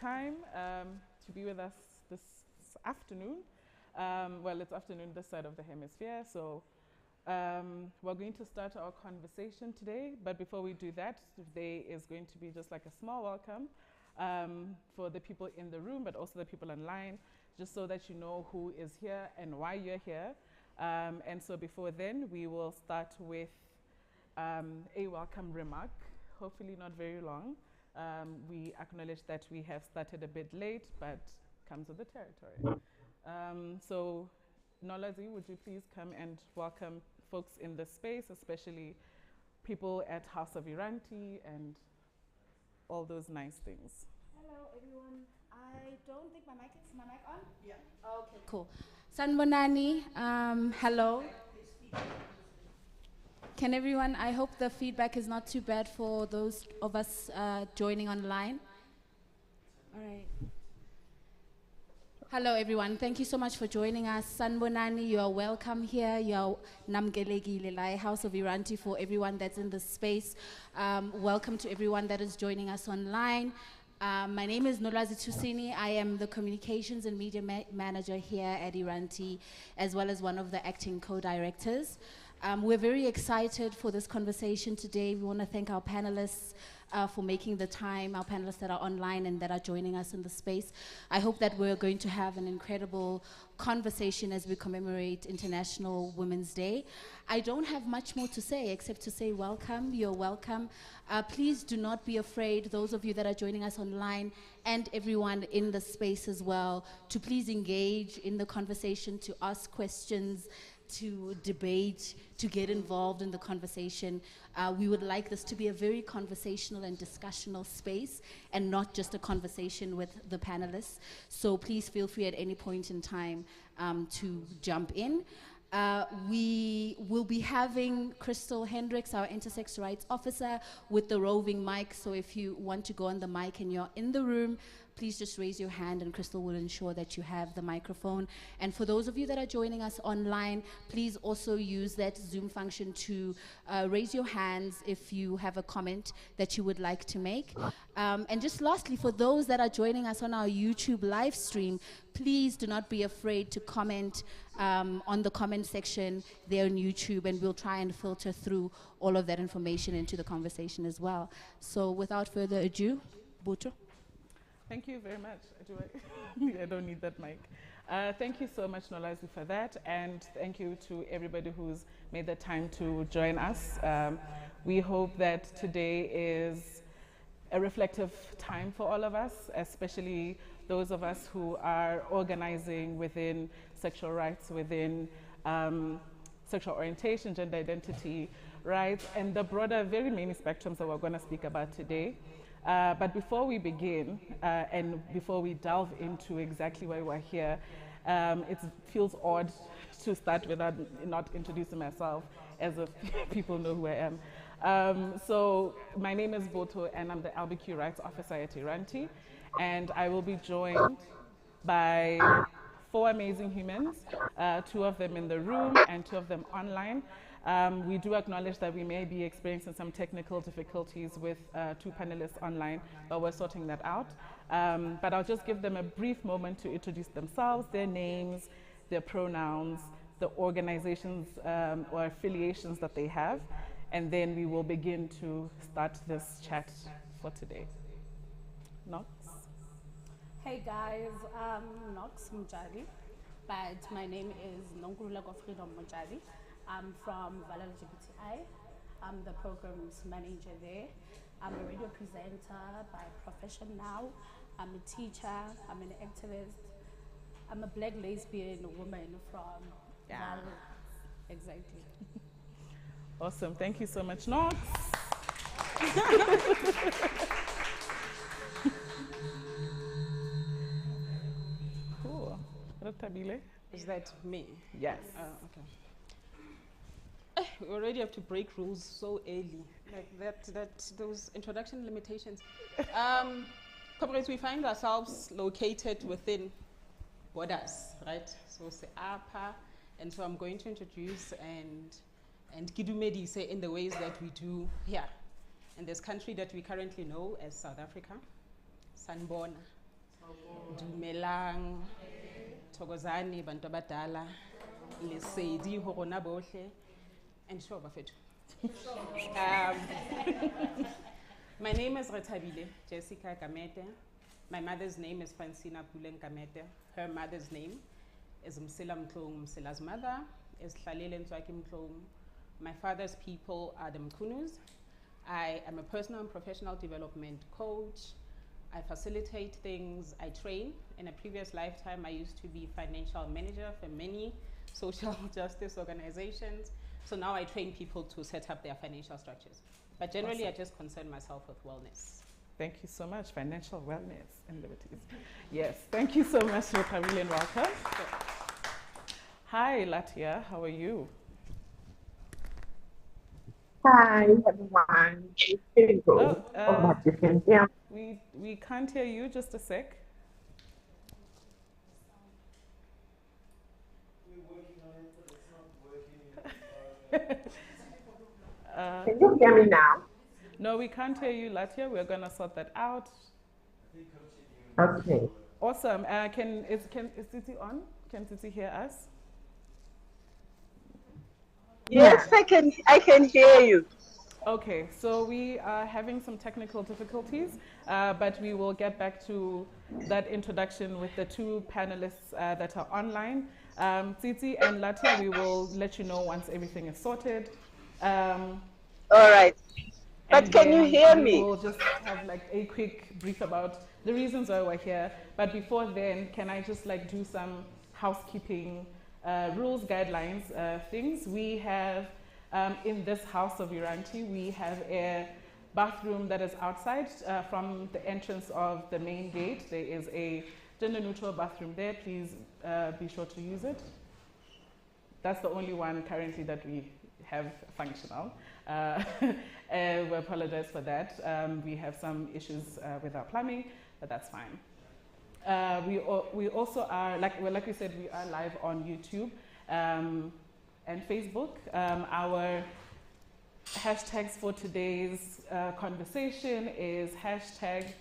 time to be with us this afternoon. Well, it's afternoon this side of the hemisphere, so we're going to start our conversation today. But before we do that, today is going to be just like a small welcome for the people in the room, but also the people online, just so that you know who is here and why you're here. And so before then, we will start with a welcome remark, hopefully not very long. We acknowledge that we have started a bit late, but comes with the territory. So Nolazi, would you please come and welcome folks in the space, especially people at House of Iranti and all those nice things. Hello everyone. I don't think my mic on? Yeah. Okay, cool. Sanbonani, hello. Can everyone, I hope the feedback is not too bad for those of us joining online. All right. Hello everyone, thank you so much for joining us. Sanbonani, you are welcome here. You are Namgelegile Lai, House of Iranti, for everyone that's in the space. Welcome to everyone that is joining us online. My name is Nolazi Tusini. I am the Communications and Media Manager here at Iranti, as well as one of the acting co-directors. We're very excited for this conversation today. We want to thank our panelists for making the time, our panelists that are online and that are joining us in the space. I hope that we're going to have an incredible conversation as we commemorate International Women's Day. I don't have much more to say except to say welcome, you're welcome. Please do not be afraid, those of you that are joining us online and everyone in the space as well, to please engage in the conversation, to ask questions, to debate, to get involved in the conversation. We would like this to be a very conversational and discussional space and not just a conversation with the panelists. So please feel free at any point in time to jump in. We will be having Crystal Hendricks, our intersex rights officer, with the roving mic. So if you want to go on the mic and you're in the room, please just raise your hand and Crystal will ensure that you have the microphone. And for those of you that are joining us online, please also use that Zoom function to raise your hands if you have a comment that you would like to make. And just lastly, for those that are joining us on our YouTube live stream, please do not be afraid to comment on the comment section there on YouTube, and we'll try and filter through all of that information into the conversation as well. So without further ado, Buto. Thank you very much. I don't need that mic. Thank you so much, Nolazi, for that. And thank you to everybody who's made the time to join us. We hope that today is a reflective time for all of us, especially those of us who are organizing within sexual rights, within sexual orientation, gender identity rights, and the broader, very many spectrums that we're going to speak about today. But before we begin, and before we delve into exactly why we're here, it feels odd to start without not introducing myself, as if people know who I am. So my name is Boto, and I'm the LBQ Rights Officer at Iranti, and I will be joined by 4 amazing humans, 2 of them in the room and 2 of them online. We do acknowledge that we may be experiencing some technical difficulties with 2 panelists online, but we're sorting that out. But I'll just give them a brief moment to introduce themselves, their names, their pronouns, the organizations or affiliations that they have, and then we will begin to start this chat for today. Nox? Hey guys, I'm Nox Mujadi, but my name is Nongurula Freedom Mujadi. I'm from Vala LGBTI. I'm the programs manager there. I'm a radio presenter by profession now. I'm a teacher, I'm an activist. I'm a black lesbian woman from Vala. Exactly. Awesome, thank you so much, Nox. Cool. Rotabile? Is that me? Yes. Okay. We already have to break rules so early, like those introduction limitations. Comrades, we find ourselves located within borders, right? So Seapa, and so I'm going to introduce and Kidumedi say in the ways that we do here in this country that we currently know as South Africa. Sanbona, Dumelang, Thokozani, bantu abadala, lesedi ho rona bohle, and sure bafethu. My name is Rethabile Jessica Kamete. My mother's name is Francina Pulen Kamete. Her mother's name is Msila Mtlong. Msila's mother is Hlalele Ntswaki Mtlong. My father's people are the Mkunus. I am a personal and professional development coach. I facilitate things, I train. In a previous lifetime, I used to be financial manager for many social justice organizations. So now I train people to set up their financial structures. But generally, awesome. I just concern myself with wellness. Thank you so much, financial wellness and liberties. Yes, thank you so much, Camille, and welcome. Hi, Latia, how are you? Hi, everyone. We can't hear you, just a sec. We're working on it, but it's not working. Can you hear me now? No, we can't hear you, Latia. We're going to sort that out. Okay. Awesome. Is Titi on? Can Titi hear us? Yes, I can hear you. Okay, so we are having some technical difficulties, but we will get back to that introduction with the two panelists that are online. Titi and Latia, we will let you know once everything is sorted. All right. But can you hear me? We'll just have like a quick brief about the reasons why we're here. But before then, can I just like do some housekeeping rules, guidelines, things. We have, in this house of Iranti, we have a bathroom that is outside from the entrance of the main gate. There is a gender-neutral bathroom there. Please be sure to use it. That's the only one currently that we have functional. We apologize for that. We have some issues with our plumbing, but that's fine. We also are, like we said, we are live on YouTube and Facebook. Our hashtags for today's conversation is hashtag.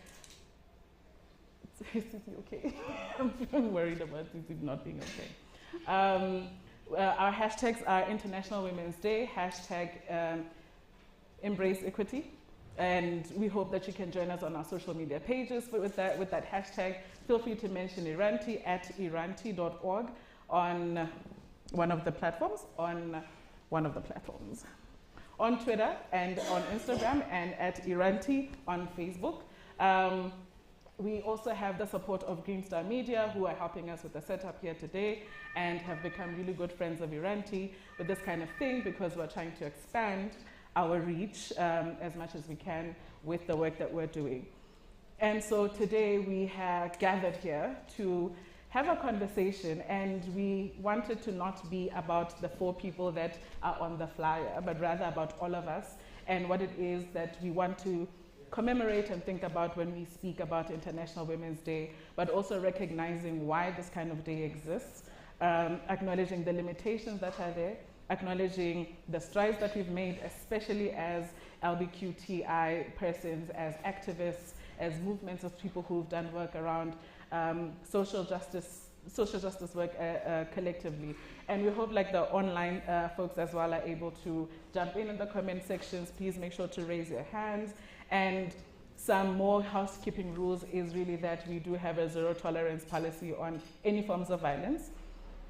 Is it okay? I'm worried about it not being okay. Our hashtags are International Women's Day, hashtag Embrace Equity, and we hope that you can join us on our social media pages with that hashtag. Feel free to mention Iranti at iranti.org on one of the platforms, on Twitter and on Instagram, and at Iranti on Facebook. We also have the support of Green Star Media, who are helping us with the setup here today and have become really good friends of Iranti with this kind of thing, because we're trying to expand our reach as much as we can with the work that we're doing. And so today we have gathered here to have a conversation, and we wanted to not be about the 4 people that are on the flyer, but rather about all of us and what it is that we want to commemorate and think about when we speak about International Women's Day, but also recognizing why this kind of day exists, acknowledging the limitations that are there, acknowledging the strides that we've made, especially as LGBTQI persons, as activists, as movements of people who've done work around social justice work collectively. And we hope like the online folks as well are able to jump in the comment sections. Please make sure to raise your hands. And some more housekeeping rules is really that we do have a zero tolerance policy on any forms of violence.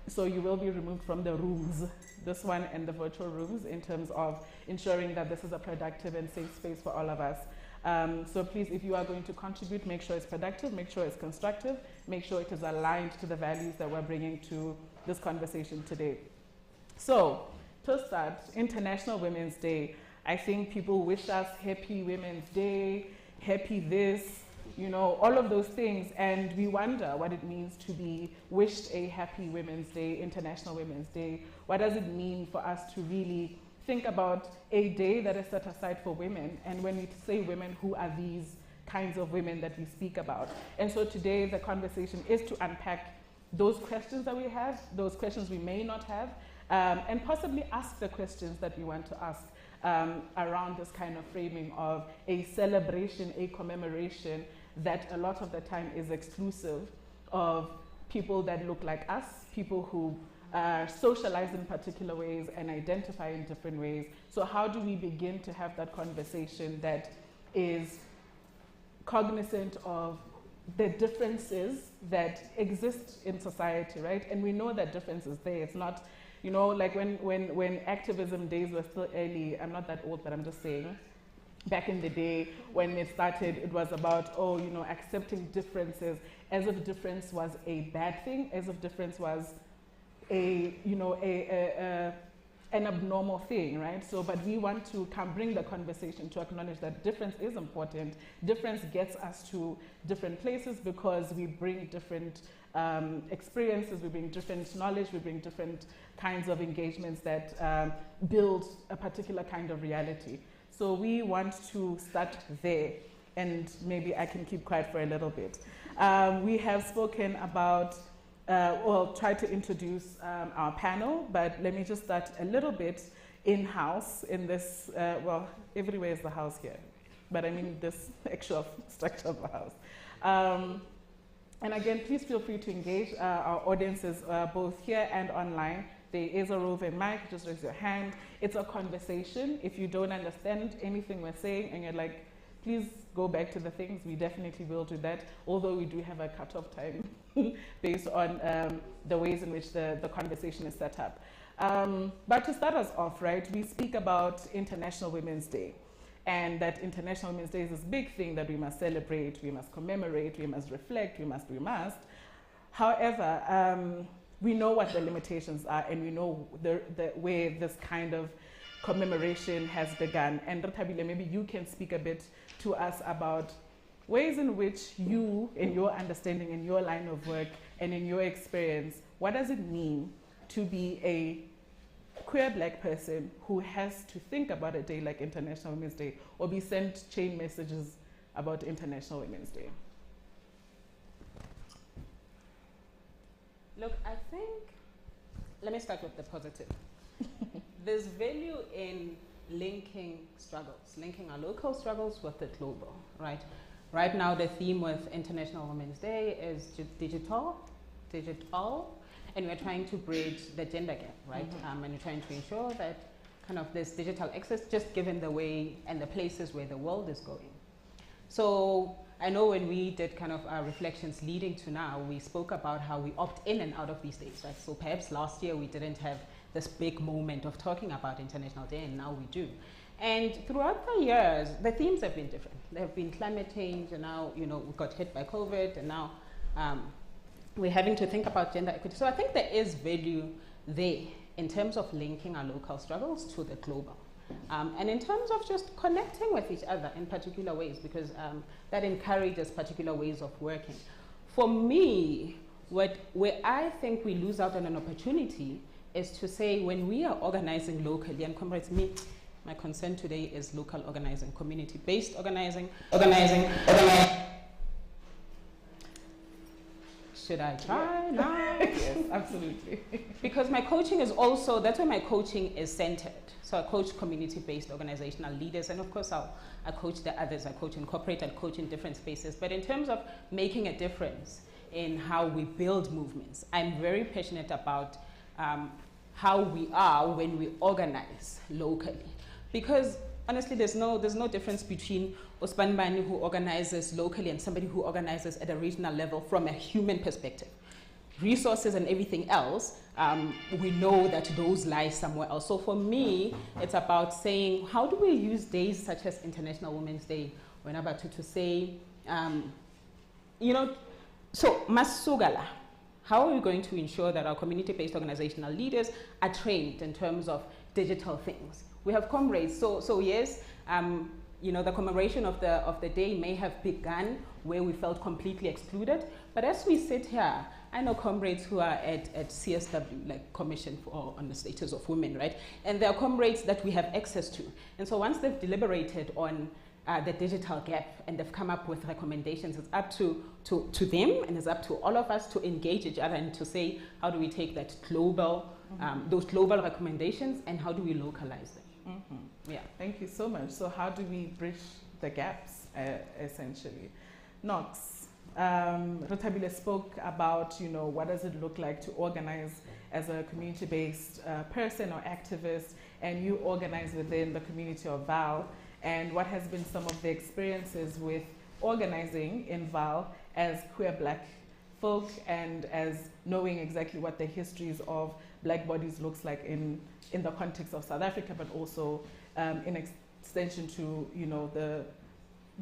So you will be removed from the rooms, this one and the virtual rooms, in terms of ensuring that this is a productive and safe space for all of us. So please, if you are going to contribute, make sure it's productive, make sure it's constructive, make sure it is aligned to the values that we're bringing to this conversation today. So to start, International Women's Day. I think people wish us happy Women's Day, happy this, you know, all of those things. And we wonder what it means to be wished a happy Women's Day, International Women's Day. What does it mean for us to really think about a day that is set aside for women? And when we say women, who are these kinds of women that we speak about? And so today the conversation is to unpack those questions that we have, those questions we may not have, and possibly ask the questions that we want to ask around this kind of framing of a celebration, a commemoration that a lot of the time is exclusive of people that look like us, people who socialize in particular ways and identify in different ways. So how do we begin to have that conversation that is cognizant of the differences that exist in society, right? And we know that difference is there. It's not, you know, like when activism days were still early, I'm not that old, but I'm just saying, back in the day when it started, it was about, oh, you know, accepting differences as if difference was a bad thing, as if difference was a, you know, an abnormal thing, right? So, but we want to bring the conversation to acknowledge that difference is important. Difference gets us to different places because we bring different experiences, we bring different knowledge, we bring different kinds of engagements that build a particular kind of reality. So we want to start there, and maybe I can keep quiet for a little bit. We have spoken about well, try to introduce our panel, but let me just start a little bit in-house in this, well, everywhere is the house here, but I mean this actual structure of the house. And again, please feel free to engage our audiences both here and online. There is a roving mic, just raise your hand. It's a conversation. If you don't understand anything we're saying and you're like, please go back to the things, we definitely will do that, although we do have a cutoff time based on the ways in which the conversation is set up. But to start us off, right, we speak about International Women's Day, and that International Women's Day is this big thing that we must celebrate, we must commemorate, we must reflect, we must. However, we know what the limitations are, and we know the where this kind of commemoration has begun. And Ratabile, maybe you can speak a bit to us about ways in which you, in your understanding, in your line of work, and in your experience, what does it mean to be a queer Black person who has to think about a day like International Women's Day or be sent chain messages about International Women's Day? Look, I think, let me start with the positive. There's value in linking struggles, linking our local struggles with the global, right? Right now, the theme with International Women's Day is digital, and we're trying to bridge the gender gap, right? And we're trying to ensure that kind of this digital access, just given the way and the places where the world is going. So I know when we did kind of our reflections leading to now, we spoke about how we opt in and out of these days, right? So perhaps last year we didn't have this big moment of talking about International Day, and now we do. And throughout the years, the themes have been different. There have been climate change, and now, you know, we got hit by COVID, and now we're having to think about gender equity. So I think there is value there in terms of linking our local struggles to the global. And in terms of just connecting with each other in particular ways, because that encourages particular ways of working. For me, where I think we lose out on an opportunity is to say when we are organizing locally, and comrades, my concern today is local organizing, community-based organizing. Should I try now? Yes, absolutely. Because my coaching is also, that's where my coaching is centered. So I coach community-based organizational leaders, and of course I coach the others. I coach in corporate, I coach in different spaces. But in terms of making a difference in how we build movements, I'm very passionate about how we are when we organize locally. Because honestly, there's no difference between Osman Bani who organizes locally and somebody who organizes at a regional level from a human perspective. Resources and everything else, we know that those lie somewhere else. So for me, it's about saying, how do we use days such as International Women's Day, to say, you know, so Masugala, how are we going to ensure that our community-based organizational leaders are trained in terms of digital things? We have comrades, so yes, you know, the commemoration of the day may have begun where we felt completely excluded, but as we sit here, I know comrades who are at CSW, like Commission on the Status of Women, right? And there are comrades that we have access to. And so once they've deliberated on the digital gap and they've come up with recommendations, it's up to them, and it's up to all of us to engage each other and to say, how do we take that global, those global recommendations, and how do we localize them? Yeah. Thank you so much. So how do we bridge the gaps, essentially? Knox, Rotabile spoke about, you know, what does it look like to organize as a community-based person or activist, and you organize within the community of Val, and what has been some of the experiences with organizing in Val as queer Black folk, and as knowing exactly what the histories of Black bodies looks like in the context of South Africa, but also in extension to, you know, the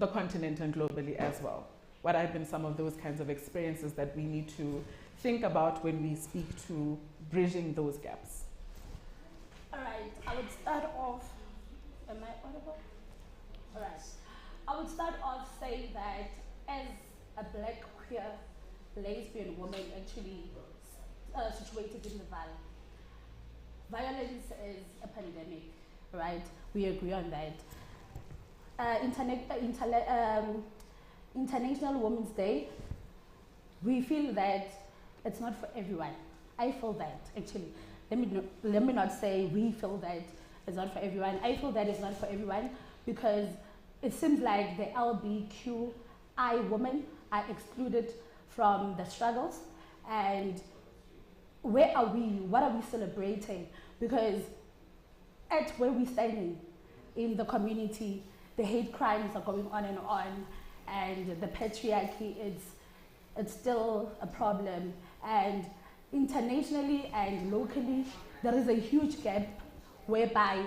continent and globally as well. What have been some of those kinds of experiences that we need to think about when we speak to bridging those gaps? All right, I would start off, am I audible? All right, I would start off saying that as a Black queer lesbian woman actually situated in the Valley, violence is a pandemic, right? We agree on that. International Women's Day, we feel that it's not for everyone. I feel that, actually. Let me not say we feel that it's not for everyone. I feel that it's not for everyone because it seems like the LBQI women are excluded from the struggles. And where are we? What are we celebrating? Because at where we're standing in the community, the hate crimes are going on, and the patriarchy it's still a problem. And internationally and locally, there is a huge gap whereby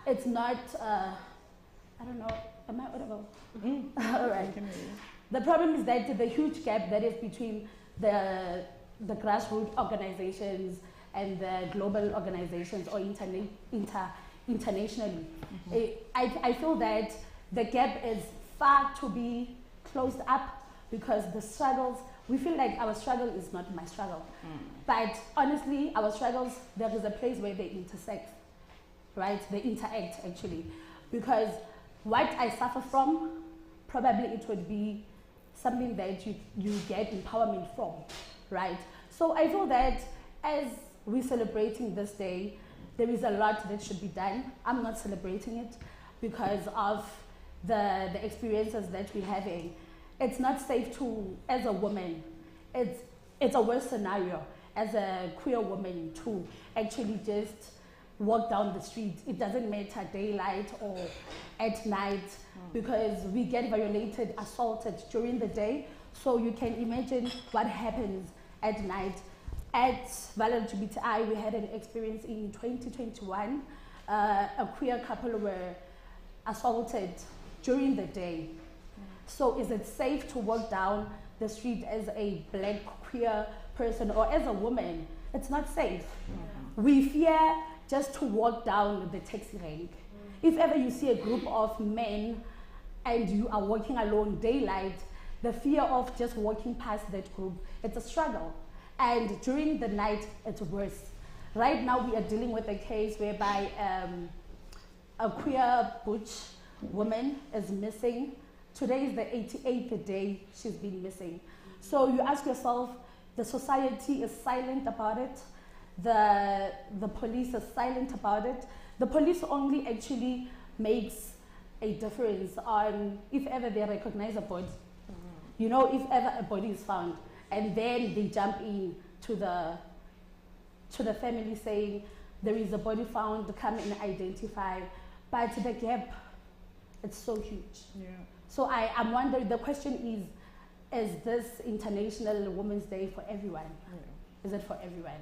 it's not, I don't know, am I audible? All right. The problem is that the huge gap that is between the grassroots organizations and the global organizations or internationally. I feel that the gap is far to be closed up because the struggles, we feel like our struggle is not my struggle. But honestly, our struggles, there is a place where they intersect, right? They interact actually. Because what I suffer from, probably it would be something that you get empowerment from, right? So I feel that as we're celebrating this day, there is a lot that should be done. I'm not celebrating it because of the experiences that we're having. It's not safe to, as a woman, it's a worse scenario as a queer woman to actually just walk down the street. It doesn't matter daylight or at night because we get violated, assaulted during the day. So you can imagine what happens at night. At LGBTI, we had an experience in 2021. A queer couple were assaulted during the day. So is it safe to walk down the street as a Black queer person or as a woman? It's not safe. We fear just to walk down the taxi rank. If ever you see a group of men and you are walking alone daylight, the fear of just walking past that group, it's a struggle. And during the night, it's worse. Right now, we are dealing with a case whereby a queer butch woman is missing. Today is the 88th day she's been missing. So you ask yourself, the society is silent about it. The police is silent about it. The police only actually makes a difference on if ever they recognize a body. You know, if ever a body is found, and then they jump in to the family saying there is a body found, come and identify. But the gap, it's so huge. Yeah. So I'm wondering, the question is this International Women's Day for everyone? Yeah. Is it for everyone?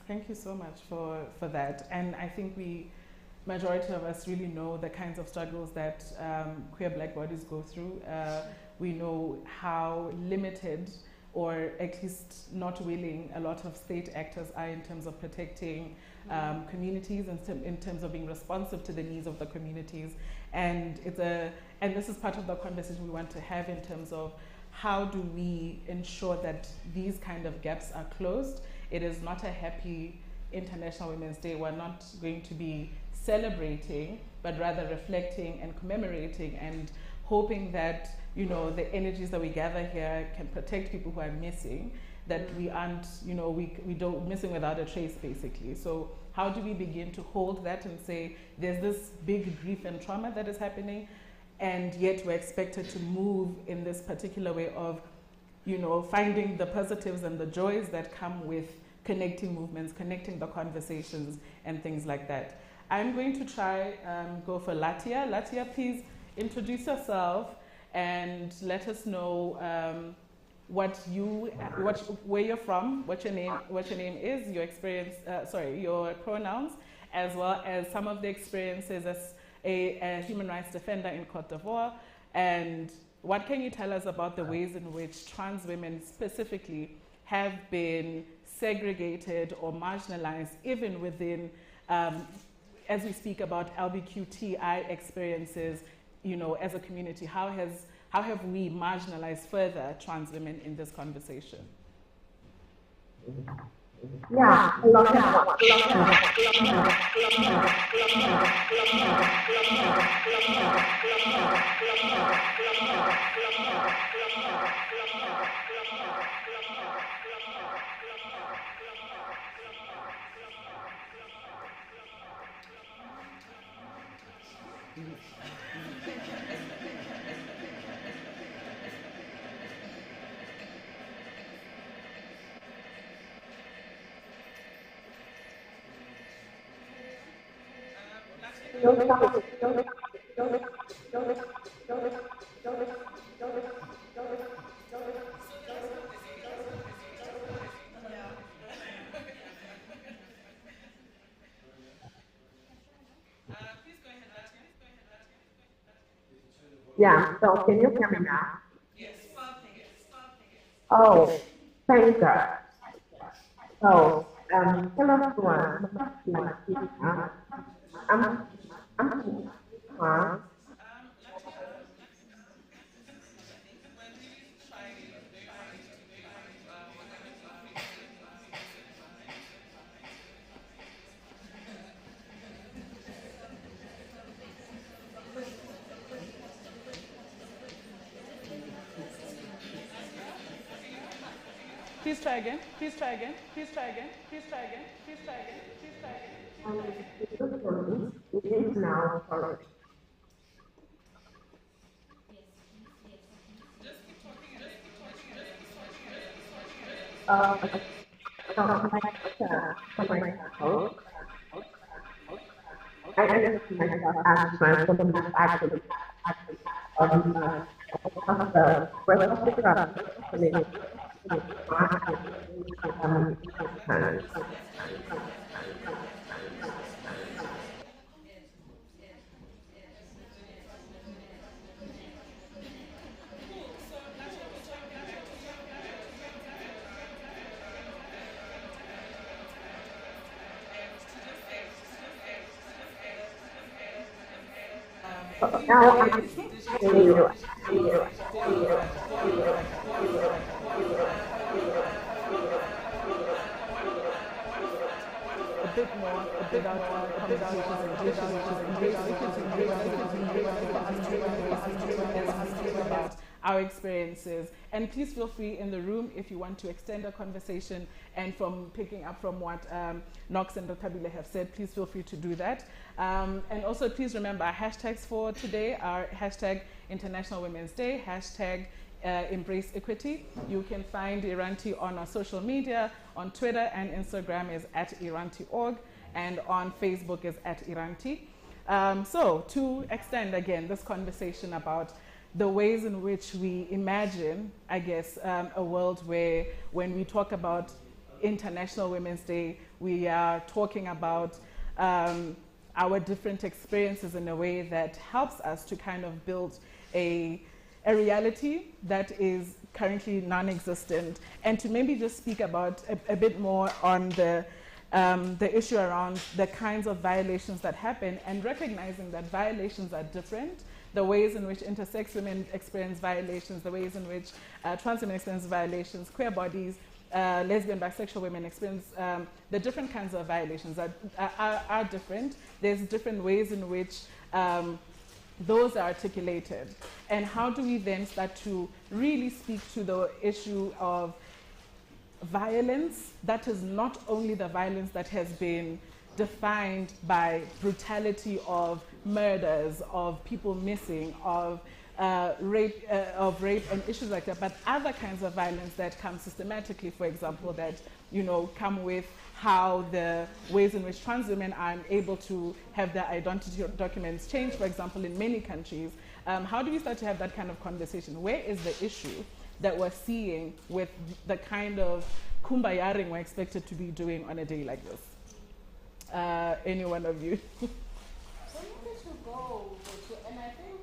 Thank you so much for that. And I think majority of us really know the kinds of struggles that queer Black bodies go through. We know how limited or at least not willing a lot of state actors are in terms of protecting communities and in terms of being responsive to the needs of the communities. And this is part of the conversation we want to have in terms of how do we ensure that these kind of gaps are closed. It is not a happy International Women's Day. We're not going to be celebrating, but rather reflecting and commemorating and hoping that, you know, the energies that we gather here can protect people who are missing, that we aren't, you know, we don't missing without a trace, basically. So how do we begin to hold that and say there's this big grief and trauma that is happening, and yet we're expected to move in this particular way of you know, finding the positives and the joys that come with connecting movements, connecting the conversations, and things like that. I'm going to try go for Latia. Latia, please introduce yourself and let us know where you're from, what your name is, your experience, your pronouns, as well as some of the experiences as a human rights defender in Cote d'Ivoire, and what can you tell us about the ways in which trans women specifically have been segregated or marginalized, even within, as we speak about LGBTQI experiences, you know, as a community? How have we marginalized further trans women in this conversation? Yeah, yeah, so can you hear me now? Yes. Oh, thank God. So, hello everyone. I'm Juan. Please try again. Please try again. Please try again. Please try again. Please try again. Please try again. It is now correct. I just myself as my woman actually the rest of the now I'm a bit more without complications and glitches, which is about our experiences. And please feel free in the room if you want to extend a conversation, and from picking up from what Knox and Dr. Bile have said, please feel free to do that. And also please remember our hashtags for today are hashtag International Women's Day, hashtag Embrace Equity. You can find Iranti on our social media. On Twitter and Instagram is @Iranti.org, and on Facebook is @Iranti. So to extend again this conversation about the ways in which we imagine, I guess, a world where when we talk about International Women's Day, we are talking about our different experiences in a way that helps us to kind of build a reality that is currently non-existent, and to maybe just speak about a bit more on the issue around the kinds of violations that happen, and recognizing that violations are different. The ways in which intersex women experience violations, the ways in which trans women experience violations, queer bodies, lesbian, bisexual women experience the different kinds of violations are different. There's different ways in which those are articulated. And how do we then start to really speak to the issue of violence that is not only the violence that has been defined by brutality of murders, of people missing, of rape and issues like that, but other kinds of violence that come systematically, for example, that come with how the ways in which trans women are able to have their identity documents changed, for example, in many countries. How do we start to have that kind of conversation? Where is the issue that we're seeing with the kind of kumbayaring we're expected to be doing on a day like this? Any one of you? And I think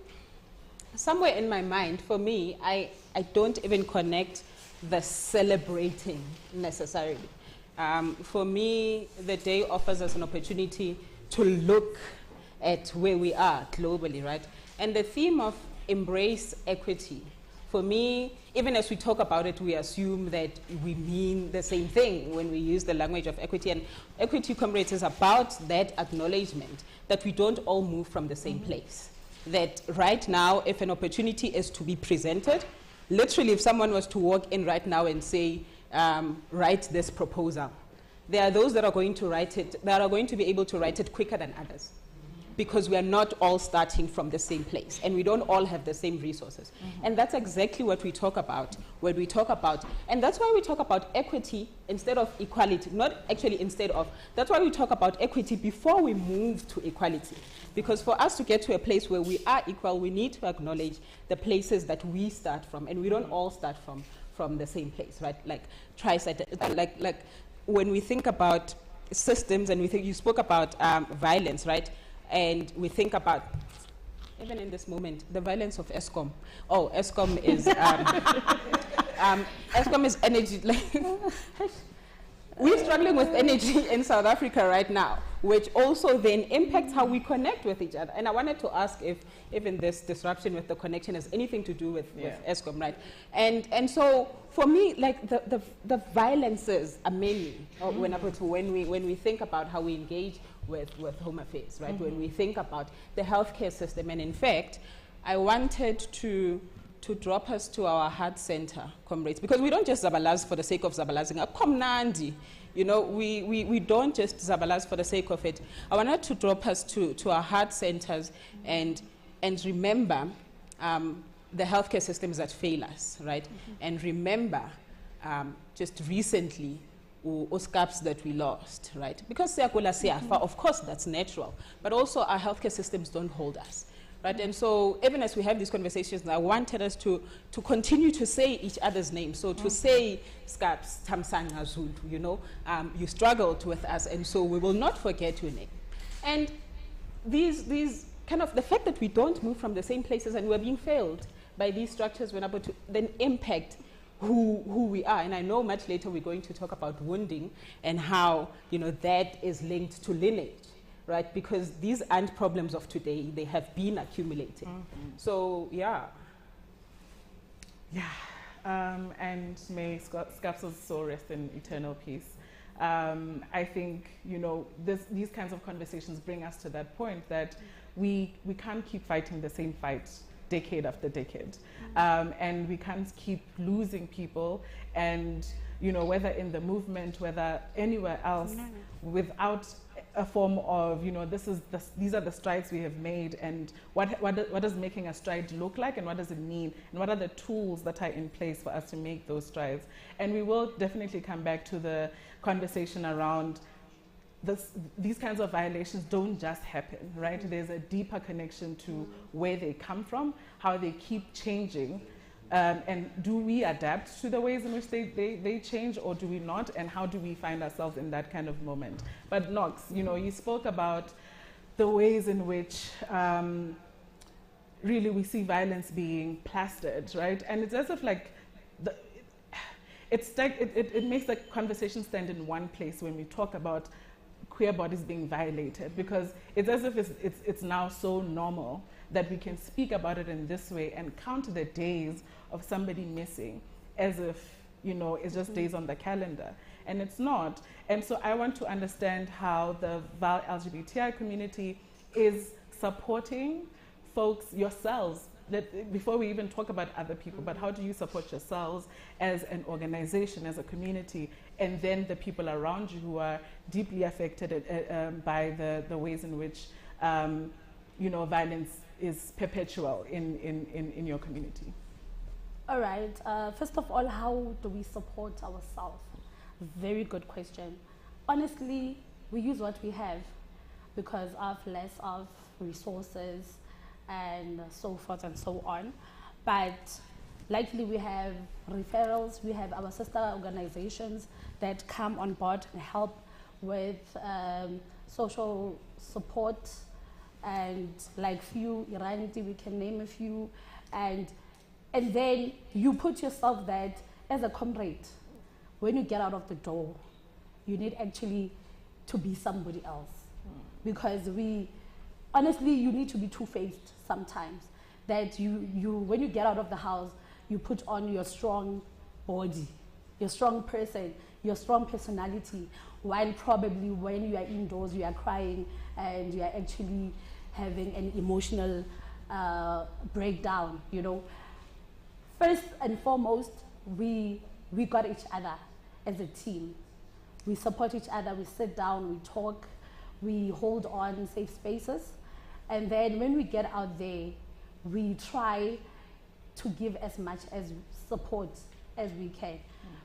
somewhere in my mind, for me, I don't even connect the celebrating necessarily. For me, the day offers us an opportunity to look at where we are globally, right? And the theme of embrace equity, for me, even as we talk about it, we assume that we mean the same thing when we use the language of equity. And equity, comrades, is about that acknowledgement that we don't all move from the same place. That right now, if an opportunity is to be presented, literally if someone was to walk in right now and say, write this proposal, there are those that are going to write it, that are going to be able to write it quicker than others, because we are not all starting from the same place and we don't all have the same resources. And that's exactly what we talk about when we talk about, and that's why we talk about equity instead of equality, not actually instead of, that's why we talk about equity before we move to equality. Because for us to get to a place where we are equal, we need to acknowledge the places that we start from, and we don't all start from the same place, right? Like like when we think about systems, and you spoke about violence, right? And we think about, even in this moment, the violence of ESCOM. Oh, ESCOM is ESCOM is energy. We're struggling with energy in South Africa right now, which also then impacts how we connect with each other. And I wanted to ask if even this disruption with the connection has anything to do with ESCOM, right? And so for me, like the violences are many when we think about how we engage with Home Affairs, right? When we think about the healthcare system. And in fact, I wanted to drop us to our heart center, comrades, because we don't just zabalaz for the sake of zabalazing. Komnandi, we don't just zabalaz for the sake of it. I wanted to drop us to our heart centers and remember the healthcare systems that fail us, right? And remember just recently OSCAPs that we lost, right? Because of course that's natural, but also our healthcare systems don't hold us. Right, and so even as we have these conversations, I wanted us to continue to say each other's names. So to say Scaps, Tamsanga, Zulu, you struggled with us, and so we will not forget your name. And these kind of, the fact that we don't move from the same places and we're being failed by these structures, we're able to then impact who we are. And I know much later we're going to talk about wounding and how, that is linked to lineage. Right, because these aren't problems of today; they have been accumulating. So, yeah. And may Scaps's soul rest in eternal peace. I think these kinds of conversations bring us to that point that we can't keep fighting the same fight decade after decade, and we can't keep losing people, and whether in the movement, whether anywhere else, without a form of, these are the strides we have made, and what does making a stride look like, and what does it mean, and what are the tools that are in place for us to make those strides. And we will definitely come back to the conversation around these kinds of violations don't just happen, right? There's a deeper connection to where they come from, how they keep changing, and do we adapt to the ways in which they change, or do we not? And how do we find ourselves in that kind of moment? But Knox, you spoke about the ways in which really we see violence being plastered, right? And it's as if it makes the conversation stand in one place when we talk about queer bodies being violated, because it's as if it's now so normal that we can speak about it in this way and count the days of somebody missing as if, it's just days on the calendar. And it's not. And so I want to understand how the VAL LGBTI community is supporting folks, yourselves, before we even talk about other people, but how do you support yourselves as an organization, as a community, and then the people around you who are deeply affected by the ways in which, violence is perpetual in your community? All right. First of all, how do we support ourselves? Very good question. Honestly, we use what we have because of less of resources and so forth and so on. But likely we have referrals, we have our sister organizations that come on board and help with social support, and like few Iranti, we can name a few, and then you put yourself that as a comrade, when you get out of the door, you need actually to be somebody else. Because honestly, you need to be two-faced sometimes. That when you get out of the house, you put on your strong body, your strong person, your strong personality, while probably when you are indoors, you are crying and you are actually having an emotional breakdown, you know. First and foremost, we got each other as a team. We support each other, we sit down, we talk, we hold on safe spaces. And then when we get out there, we try to give as much as support as we can.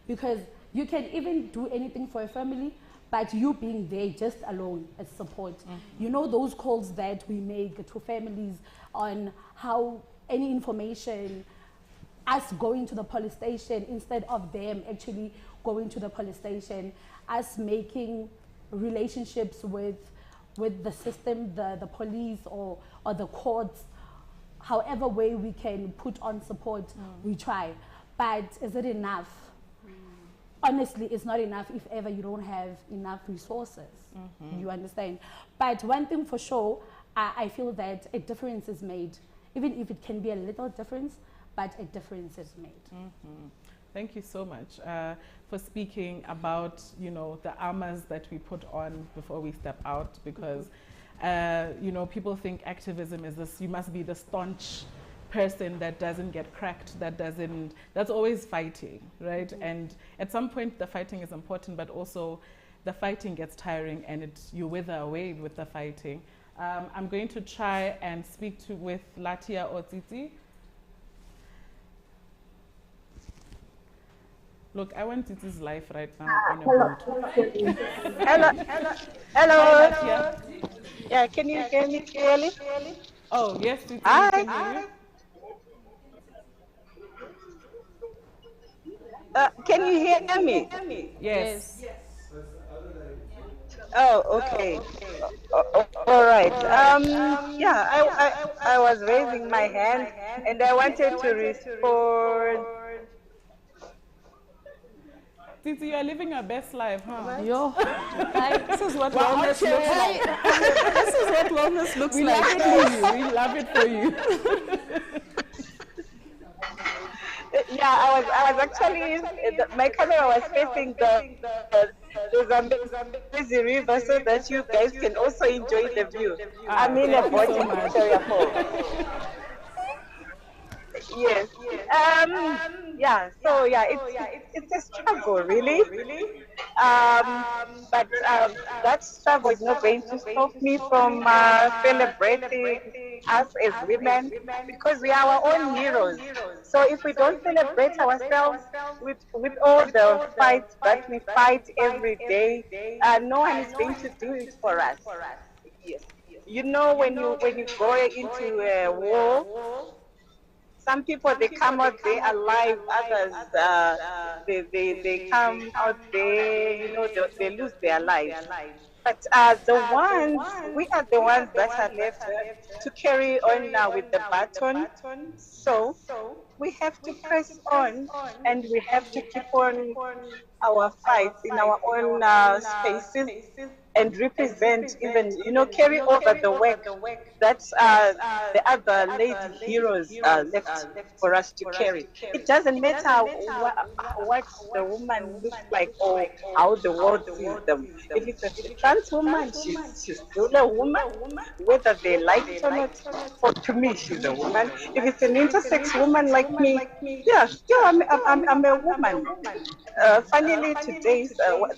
Because you can even do anything for a family, but you being there just alone as support. You know those calls that we make to families on how any information, us going to the police station instead of them actually going to the police station, us making relationships with the system, the police or the courts, however way we can put on support, we try. But is it enough? Honestly, it's not enough if ever you don't have enough resources. You understand? But one thing for sure, I feel that a difference is made, even if it can be a little difference, but a difference is made. Thank you so much for speaking about, you know, the armors that we put on before we step out, because you know, people think activism is this, you must be the staunch person that doesn't get cracked, that's always fighting, right? And at some point the fighting is important, but also the fighting gets tiring and you wither away with the fighting. I'm going to try and speak with Latia or Titi. Look, I want Titi's life right now on a boat. Hello. Hi, Latia. Yeah, can you hear me clearly? Oh, yes, Titi, Hi. can hear you. Can you hear me? Yes. Oh, okay. All right. Yeah, I was raising my hand and I wanted to respond. Titi, you're living your best life, huh? Yo, this is what We're wellness out looks here. like. This is what wellness looks We like. love it for you. We love it for you. Yeah, I was actually, my camera was facing the Zambezi River so that you guys can also enjoy the view. I'm in a Thank you boat so in much. Victoria Falls. Yes. Yeah. So yeah, it's a struggle, really. But that struggle is not going to stop me from celebrating us as women, because we are our own heroes. So if we don't celebrate ourselves with all the fights that we fight every day, no one is going to do it for us. Yes. You know, when you go into a war, some people they come out there alive, others they come out there, you know, they lose their lives. But we are the ones that are left to carry on now with the baton. So we have to press on and we have to keep on our fights in our own spaces and represent, even, you know, carry over the work that the other lady heroes left for us to carry. It doesn't matter what the woman looks like or how the world sees them. If it's a trans woman, she's still a woman, whether they like it or not. To me, she's a woman. If it's an intersex woman like me, yeah, still I'm a woman. Funnily, today,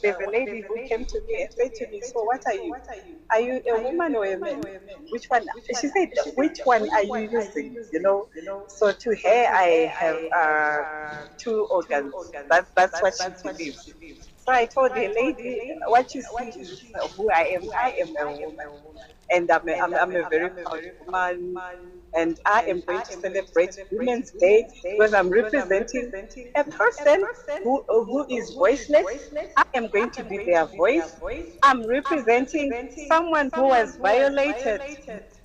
there's a lady who came to me and said to me, so what are you? Are you a woman or a man? Which one? She said, which one are you using? You know. So to her, I have two organs. That's what she believes. So I told the lady, what you see is who I am. I am a woman, and I'm a very proud woman. And I am going to celebrate Women's Day because I'm representing a person who is voiceless. I am going to be their voice. I'm representing someone who was violated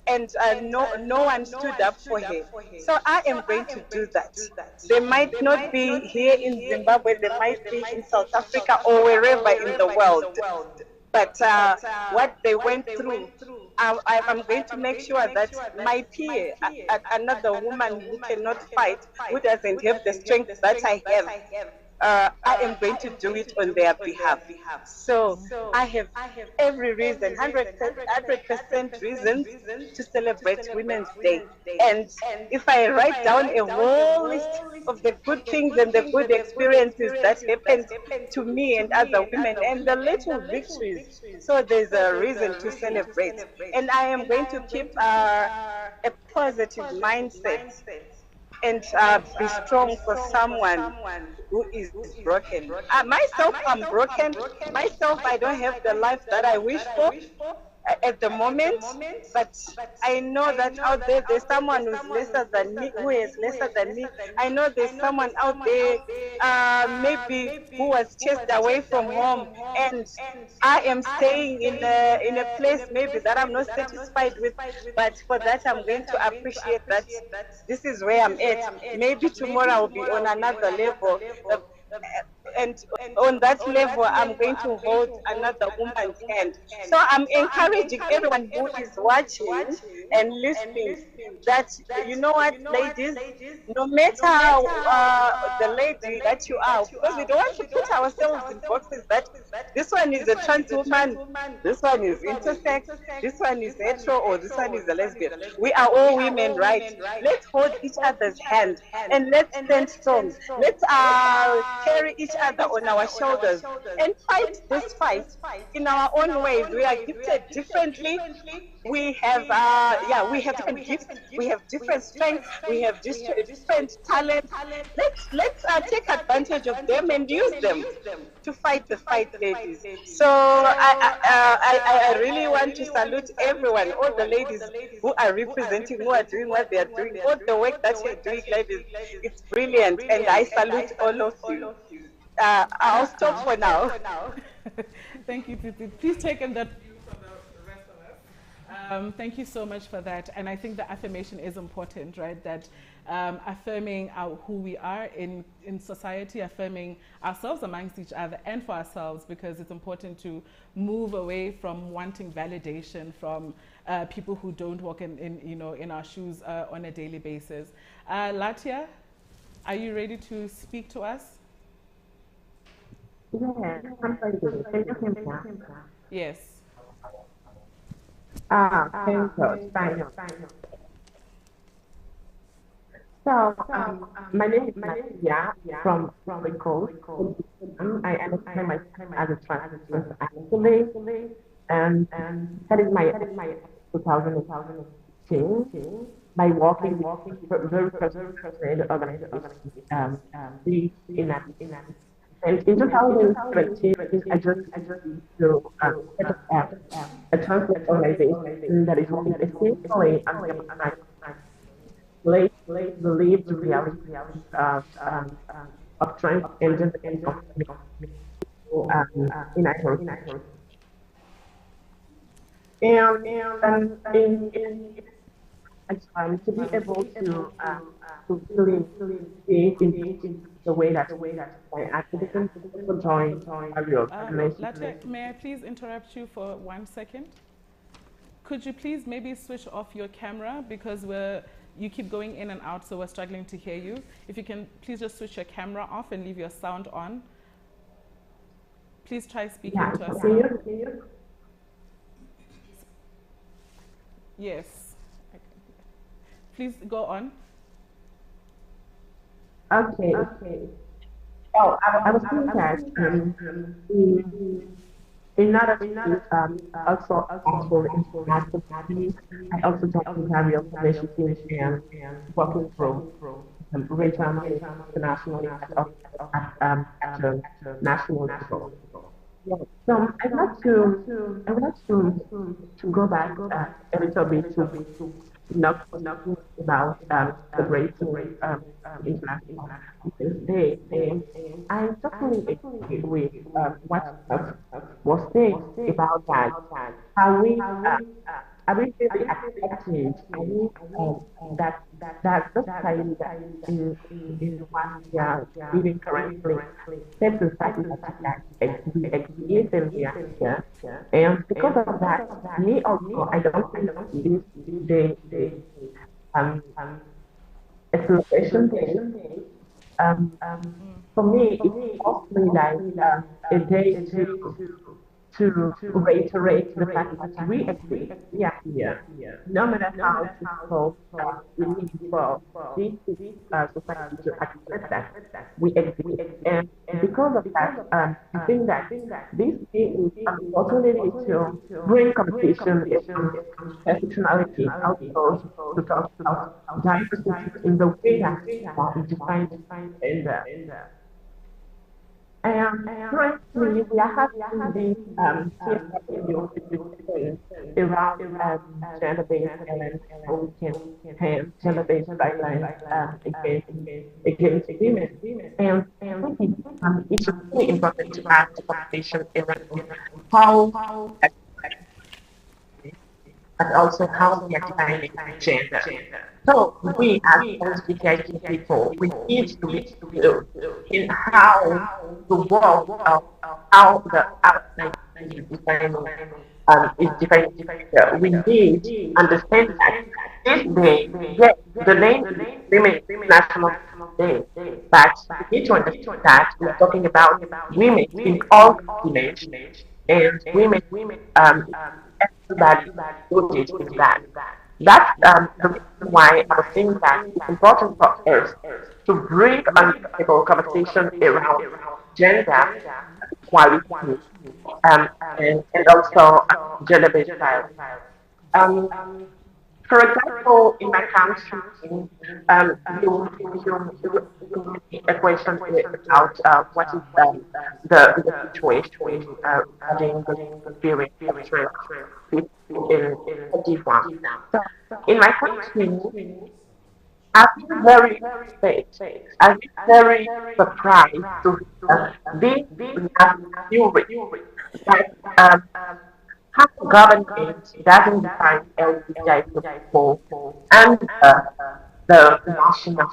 and no one stood up for her. So I am going to do that. They might not be here in Zimbabwe, they might be in South Africa or wherever in the world. But what they went through, I'm going to make sure that my peer, another woman who cannot fight, who doesn't have the strength that I have, I am going to do it on their behalf. So I have every reason, 100% reasons to celebrate Women's Day. And if I write down a whole list of the good things and the good experiences that happened to me and other women and the little victories, so there's a reason to celebrate. And I am going to keep a positive mindset and be strong for someone who is broken. Myself, I'm broken. Myself, I don't have the life that I wish for at the moment, but I know that out there there's someone who's lesser than me, who is lesser than me. I know there's someone out there maybe who was chased away from home, and I am staying in a place maybe that I'm not satisfied with, but for that I'm going to appreciate that this is where I'm at. Maybe tomorrow I'll be on another level. And on that level, I'm going to hold another woman's hand. So I'm encouraging everyone who is watching and listening that, you know what, ladies, no matter the lady that you are, because we don't want to put ourselves in boxes that this one is a trans woman, this one is intersex, this one is hetero, or this one is a lesbian. We are all women, right? Let's hold each other's hand and let's stand strong. Let's carry each other on our shoulders and fight this fight in our own ways. We are gifted differently. We have we have different gifts, we have different strengths, we have different talents. Let's take advantage of them and use them to fight the fight, ladies. So I really want to salute everyone, all the ladies who are representing, who are doing what they are doing, all the work that you're doing, ladies. It's brilliant, and I salute all of you. I'll stop for now. Thank you, Titi. Please take in that view from the rest of us. Thank you so much for that. And I think the affirmation is important, right? That affirming who we are in society, affirming ourselves amongst each other and for ourselves, because it's important to move away from wanting validation from people who don't walk in our shoes on a daily basis. Latia, are you ready to speak to us? Yeah, I'm ready. Can you hear me now? Yes. Thank you. Thank you. So, my name is Nadia from the coast. I identify myself as a transgender actually, and that is my 2018 by working very closely with the organization, and in 2017, I just to set up a transport organization that is working essentially on the believe the reality of transgender in Iran. And to be able to really engage in the way that my activism will join your organization. Latia, may I please interrupt you for 1 second? Could you please maybe switch off your camera, because you keep going in and out, so we're struggling to hear you. If you can please just switch your camera off and leave your sound on. Please try speaking to us. Can you? Yes. Please go on. Okay. Oh, I was saying that In order to also actually internationally, I also got Ontario initiative and working through regionally, internationally, at the national level. Yeah. So I'd like to go back a little bit to not about celebrating International Women's Day. And I totally agree with what was said about that. How we are we really accepting? Are we that the society that is the one we are living currently set the society that we exist and we are here. And because of that, me also I don't think this day is um a celebration day. Um, for me, it's mostly like a day to reiterate the fact that we exist, we are here, no matter how difficult we need for this society to accept that we exist. And because of that, I think that this thing is an opportunity to bring competition in intersectionality, also to talk about diversity in the way that it defines gender. Currently, we are having this CSW discussion around gender-based violence, how we can have gender-based violence against women. And I think it's really important to have the conversation around how, but also how we are defining gender. So we as LGBTIQ people, we need to be clear in how the world of how the outside is defining gender. We need to understand that this day, yes, the name is Women's National Day, but we need to understand that we're talking about women in all village and women um, everybody included in that. That's the reason why I was saying that it's important for us to bring on the table conversation around gender equality and also gender-based violence. Um, for example, in my country, you made a question about what is the situation regarding the spirit of trans in Diva. So, in my country, I've been very upset. I've been very surprised to hear this last theory that how the government doesn't define LGBTI people under the national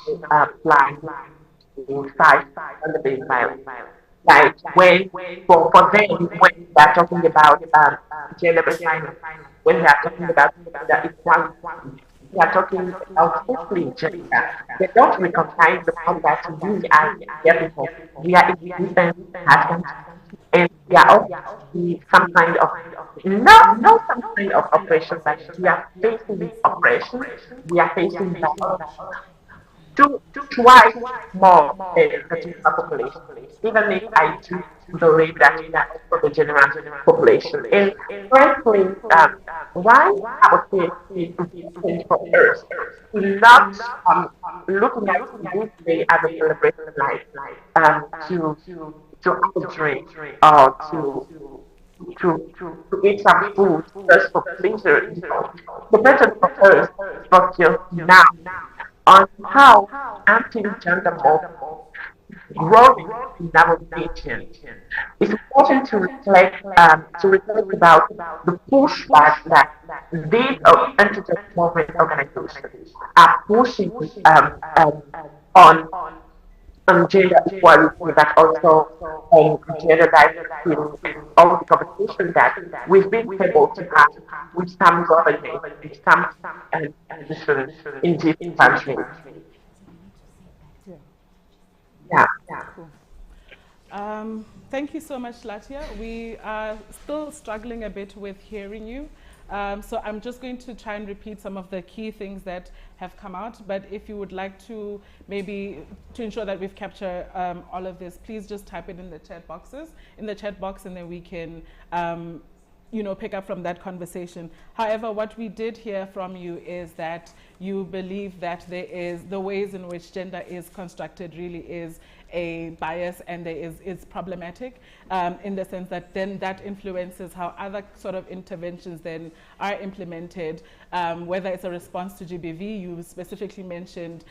plan to fight on the base violence. Like when for them when they are talking about gender-based violence, when they are talking about gender equality, they are talking about simply gender. They don't recognize the fact that we are here people, we are independent husbands, and we are also some kind of not some kind of oppression, but we are facing oppression, we are facing violence to twice more than the general population, even if I do believe that we are also the general population. And frankly, why I would say it's important for us to not looking at this day as a celebration night, to hydrate or to eat some food just for pleasure. The better for us is focus now on how anti-gender movement growing in our nation. It's important to reflect about the pushback that these anti-gender movement organizations are pushing on gender equality, but also gender diversity and all the conversation that we've been able to have with some government, with some institutions in different countries. Yeah. Yeah. Cool. Thank you so much, Latia. We are still struggling a bit with hearing you. So I'm just going to try and repeat some of the key things that have come out. But if you would like to, maybe to ensure that we've captured all of this, please just type it in the chat boxes, in the chat box, and then we can pick up from that conversation. However, what we did hear from you is that you believe that there is the ways in which gender is constructed really is a bias, and it's problematic in the sense that then that influences how other sort of interventions then are implemented, whether it's a response to GBV. You specifically mentioned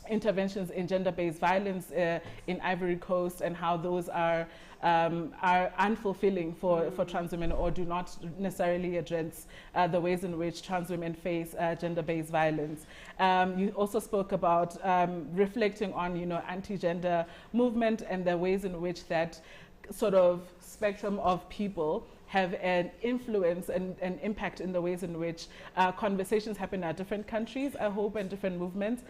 interventions in gender-based violence in Ivory Coast, and how those are unfulfilling for trans women, or do not necessarily address the ways in which trans women face gender-based violence. You also spoke about reflecting on, anti-gender movement and the ways in which that sort of spectrum of people have an influence and an impact in the ways in which conversations happen in different countries, I hope, and different movements.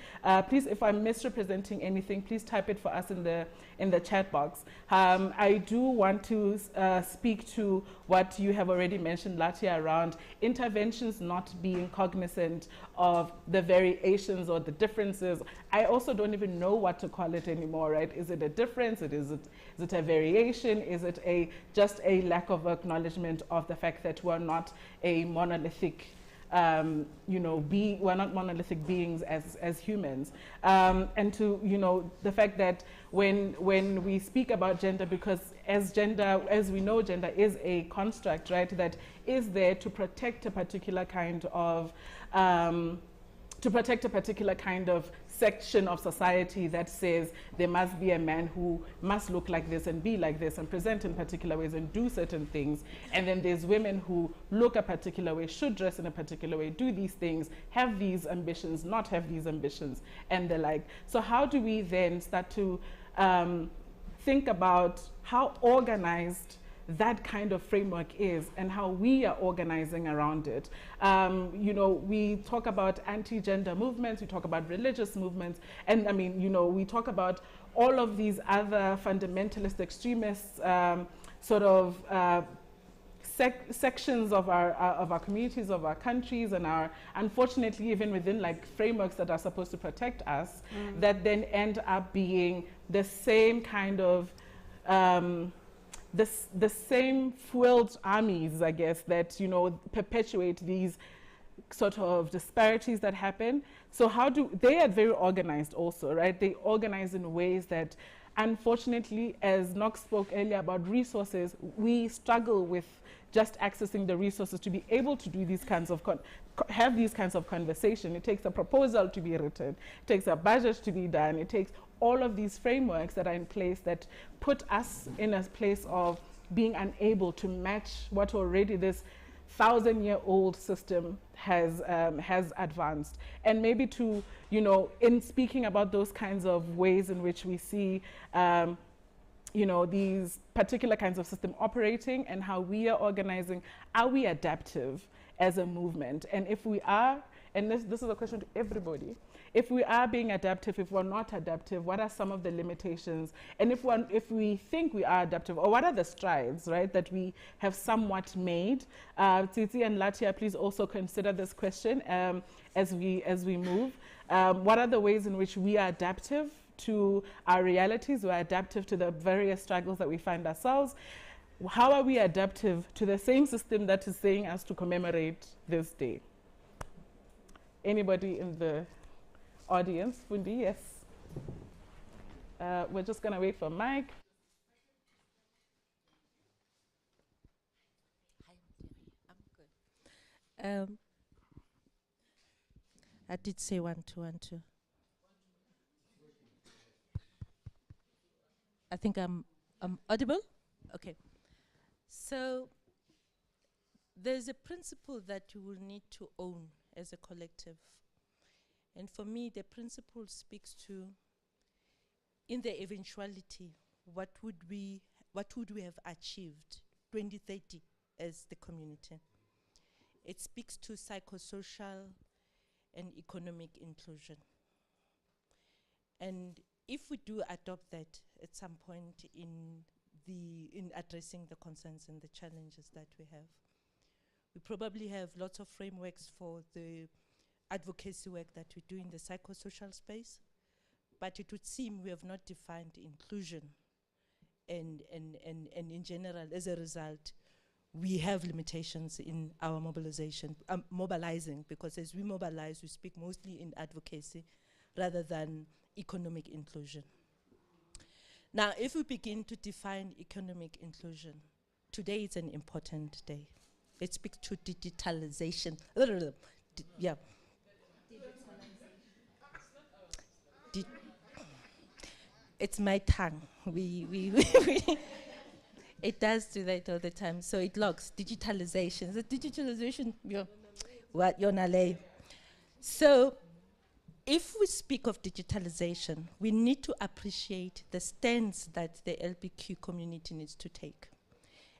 Please, if I'm misrepresenting anything, please type it for us in the chat box. I do want to speak to what you have already mentioned, Latia, around interventions not being cognizant of the variations or the differences. I also don't even know what to call it anymore, right? Is it a difference? Is it a variation? Is it just a lack of acknowledgement of the fact that we're not a monolithic we're not monolithic beings as humans, and to the fact that when we speak about gender, because as we know, gender is a construct, right, that is there to protect a particular kind of section of society that says there must be a man who must look like this and be like this and present in particular ways and do certain things. And then there's women who look a particular way, should dress in a particular way, do these things, have these ambitions, not have these ambitions, and the like. So how do we then start to think about how organized that kind of framework is and how we are organizing around it? We talk about anti-gender movements, we talk about religious movements, and we talk about all of these other fundamentalist extremists sections of our communities, of our countries, and unfortunately even within frameworks that are supposed to protect us, that then end up being the same kind of the same fueled armies, I guess, that perpetuate these sort of disparities that happen. So they are very organized also, right? They organize in ways that, unfortunately, as Knox spoke earlier about resources, we struggle with just accessing the resources to be able to do these kinds of have these kinds of conversation. It takes a proposal to be written, it takes a budget to be done, it takes all of these frameworks that are in place that put us in a place of being unable to match what already this 1,000-year-old system has advanced. And maybe to, in speaking about those kinds of ways in which we see these particular kinds of system operating and how we are organizing, are we adaptive as a movement? And if we are, and this is a question to everybody, if we are being adaptive, if we're not adaptive, what are some of the limitations? And if we think we are adaptive, or what are the strides, right, that we have somewhat made? Tsitsi and Latia, please also consider this question as we move. What are the ways in which we are adaptive to our realities? We're adaptive to the various struggles that we find ourselves. How are we adaptive to the same system that is saying us to commemorate this day? Anybody in the audience? Fundi, yes. We're just going to wait for Mike. I did say 1 2 1 2. I think I'm audible? Okay. So there's a principle that you will need to own as a collective. And for me, the principle speaks to, in the eventuality, what would we have achieved 2030 as the community? It speaks to psychosocial and economic inclusion. And if we do adopt that at some point in addressing the concerns and the challenges that we have, We probably have lots of frameworks for the advocacy work that we do in the psychosocial space, but it would seem we have not defined inclusion. And in general, as a result, we have limitations in our mobilizing, because as we mobilize, we speak mostly in advocacy rather than economic inclusion. Now, if we begin to define economic inclusion, today is an important day. Let's speak to digitalization. Yeah. It's my tongue. It does do that all the time. So it locks digitalization. The digitalization, what you're not. So if we speak of digitalization, we need to appreciate the stance that the LBQ community needs to take.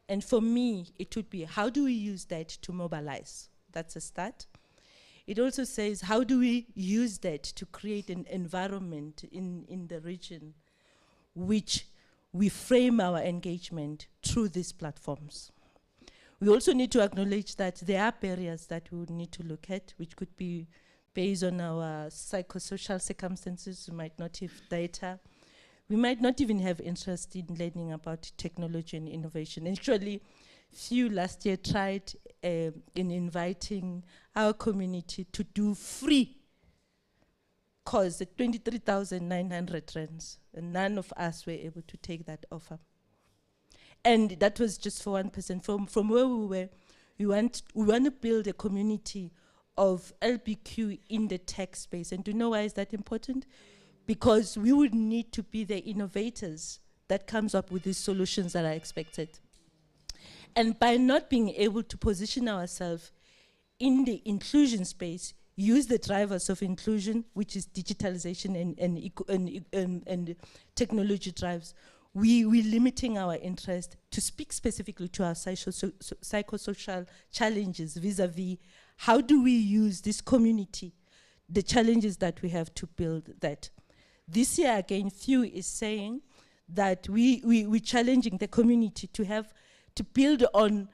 And for me, it would be, how do we use that to mobilize? That's a start. It also says, how do we use that to create an environment in the region which we frame our engagement through these platforms? We also need to acknowledge that there are barriers that we would need to look at, which could be based on our psychosocial circumstances. We might not have data. We might not even have interest in learning about technology and innovation. Actually, few last year tried in inviting our community to do free course at 23,900 rands, and none of us were able to take that offer. And that was just for 1%. From where we were, we want to build a community of LBQ in the tech space. And do you know why is that important? Because we would need to be the innovators that comes up with these solutions that are expected. And by not being able to position ourselves in the inclusion space, use the drivers of inclusion, which is digitalization and technology drives, we're limiting our interest to speak specifically to our psychosocial challenges vis-a-vis how do we use this community, the challenges that we have to build that. This year, again, Few is saying that we're challenging the community to build on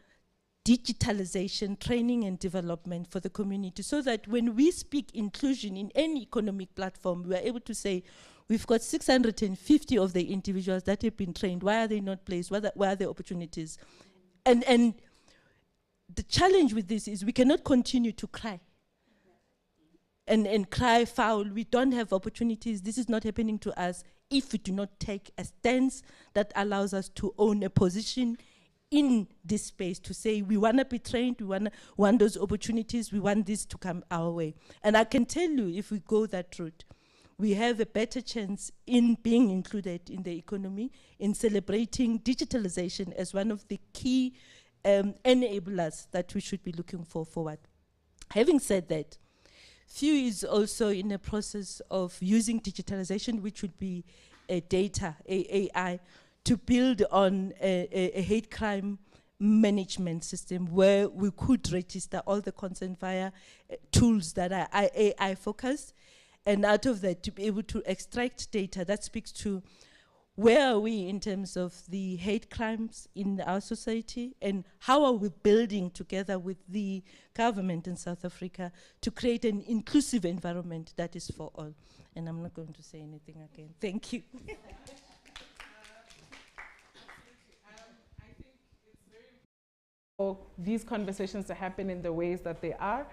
digitalization, training and development for the community, so that when we speak inclusion in any economic platform, we are able to say, we've got 650 of the individuals that have been trained. Why are they not placed? Where are the opportunities? And the challenge with this is we cannot continue to cry and cry foul. We don't have opportunities. This is not happening to us if we do not take a stance that allows us to own a position in this space, to say we want to be trained, we want those opportunities, we want this to come our way. And I can tell you, if we go that route, we have a better chance in being included in the economy, in celebrating digitalization as one of the key enablers that we should be looking for forward. Having said that, Few is also in a process of using digitalization, which would be data, AI, to build on a hate crime management system where we could register all the consent via tools that are AI focused, and out of that to be able to extract data that speaks to where are we in terms of the hate crimes in our society, and how are we building together with the government in South Africa to create an inclusive environment that is for all. And I'm not going to say anything again. Thank you. For these conversations to happen in the ways that they are.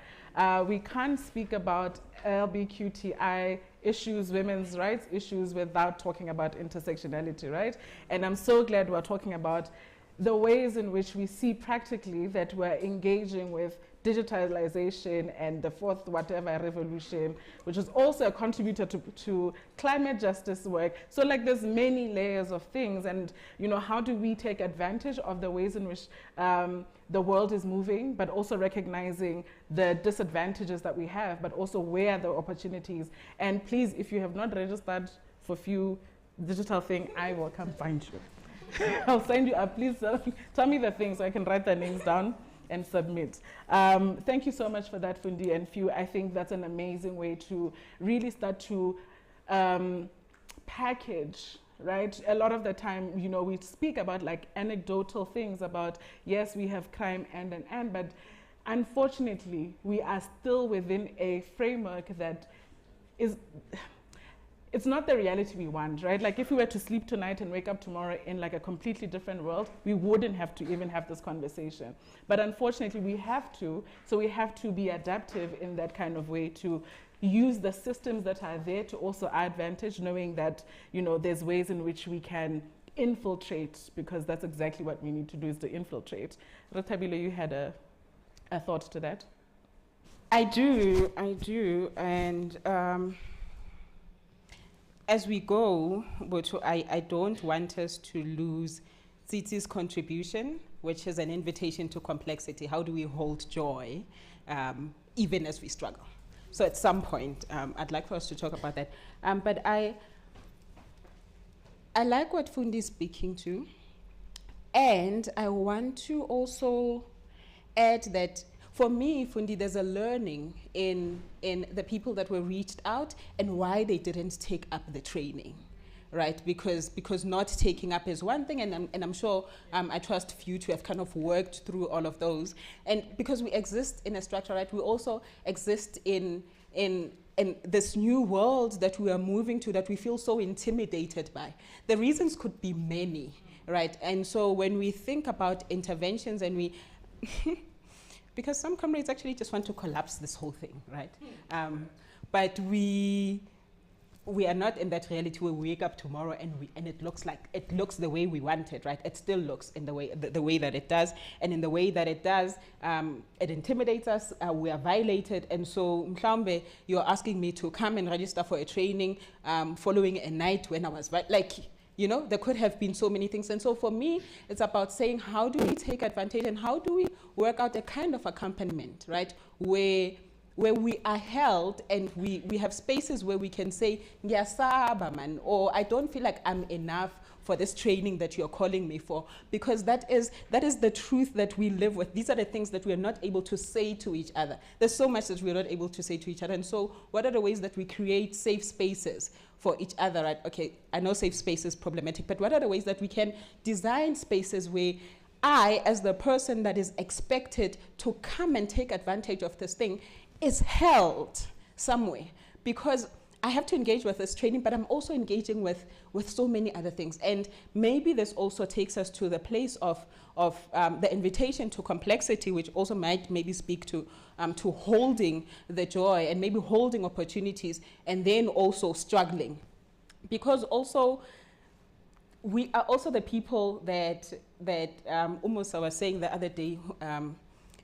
We can't speak about LGBTQI issues, women's rights issues, without talking about intersectionality, right? And I'm so glad we're talking about the ways in which we see practically that we're engaging with digitalization and the fourth whatever revolution, which is also a contributor to climate justice work. So like there's many layers of things, and you know, how do we take advantage of the ways in which the world is moving, but also recognizing the disadvantages that we have, but also where are the opportunities. And please, if you have not registered for Few digital thing, I will come find you. I'll send you up. Please tell me the things so I can write the names down and submit. Thank you so much for that, Fundi and Few. I think that's an amazing way to really start to package, right? A lot of the time, you know, we speak about like anecdotal things about, yes, we have crime and, but unfortunately, we are still within a framework that is, it's not the reality we want, right? Like if we were to sleep tonight and wake up tomorrow in like a completely different world, we wouldn't have to even have this conversation. But unfortunately we have to, so we have to be adaptive in that kind of way to use the systems that are there to also our advantage, knowing that, you know, there's ways in which we can infiltrate, because that's exactly what we need to do, is to infiltrate. Ratabile, you had a thought to that? I do, and as we go, I don't want us to lose Tsiti's contribution, which is an invitation to complexity. How do we hold joy, even as we struggle? So at some point, I'd like for us to talk about that. But I like what Fundi is speaking to, and I want to also add that for me, Fundi, there's a learning in the people that were reached out and why they didn't take up the training, right? Because not taking up is one thing, and I'm sure, I trust few to have kind of worked through all of those. And because we exist in a structure, right, we also exist in this new world that we are moving to, that we feel so intimidated by. The reasons could be many, right? And so when we think about interventions and we, because some comrades actually just want to collapse this whole thing, right? But we are not in that reality where we wake up tomorrow and it looks the way we want it, right? It still looks in the way that it does, and in the way that it does, it intimidates us. We are violated, and so mhlawumbe you're asking me to come and register for a training following a night when I was like. You know, there could have been so many things. And so for me, it's about saying, how do we take advantage and how do we work out a kind of accompaniment, right? Where we are held and we have spaces where we can say, ngiyasaba man, or I don't feel like I'm enough for this training that you're calling me for, because that is the truth that we live with. These are the things that we are not able to say to each other. There's so much that we're not able to say to each other. And so what are the ways that we create safe spaces for each other, right? Okay, I know safe space is problematic, but what are the ways that we can design spaces where I, as the person that is expected to come and take advantage of this thing, is held somewhere? Because I have to engage with this training, but I'm also engaging with so many other things. And maybe this also takes us to the place of the invitation to complexity, which also might maybe speak to holding the joy and maybe holding opportunities, and then also struggling. Because also, we are also the people that almost I was saying the other day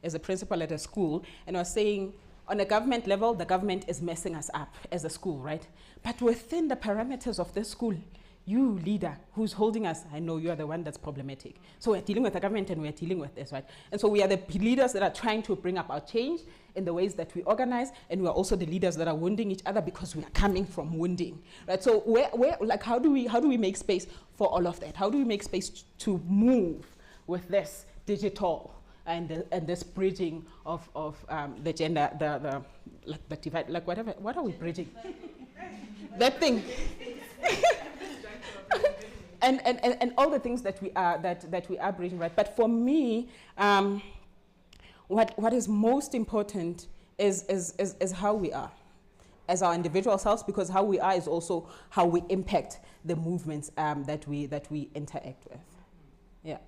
as a principal at a school, and I was saying, on a government level, the government is messing us up as a school, right? But within the parameters of this school, you leader who's holding us, I know you are the one that's problematic. So we're dealing with the government and we're dealing with this, right? And so we are the leaders that are trying to bring about change in the ways that we organize, and we are also the leaders that are wounding each other because we are coming from wounding, right? So like, how do we make space for all of that? How do we make space to move with this digital and this bridging of the gender, the divide, like whatever, what are we bridging? That thing. and all the things that we are bridging, right? But for me, what is most important is how we are as our individual selves, because how we are is also how we impact the movements that we interact with. Yeah.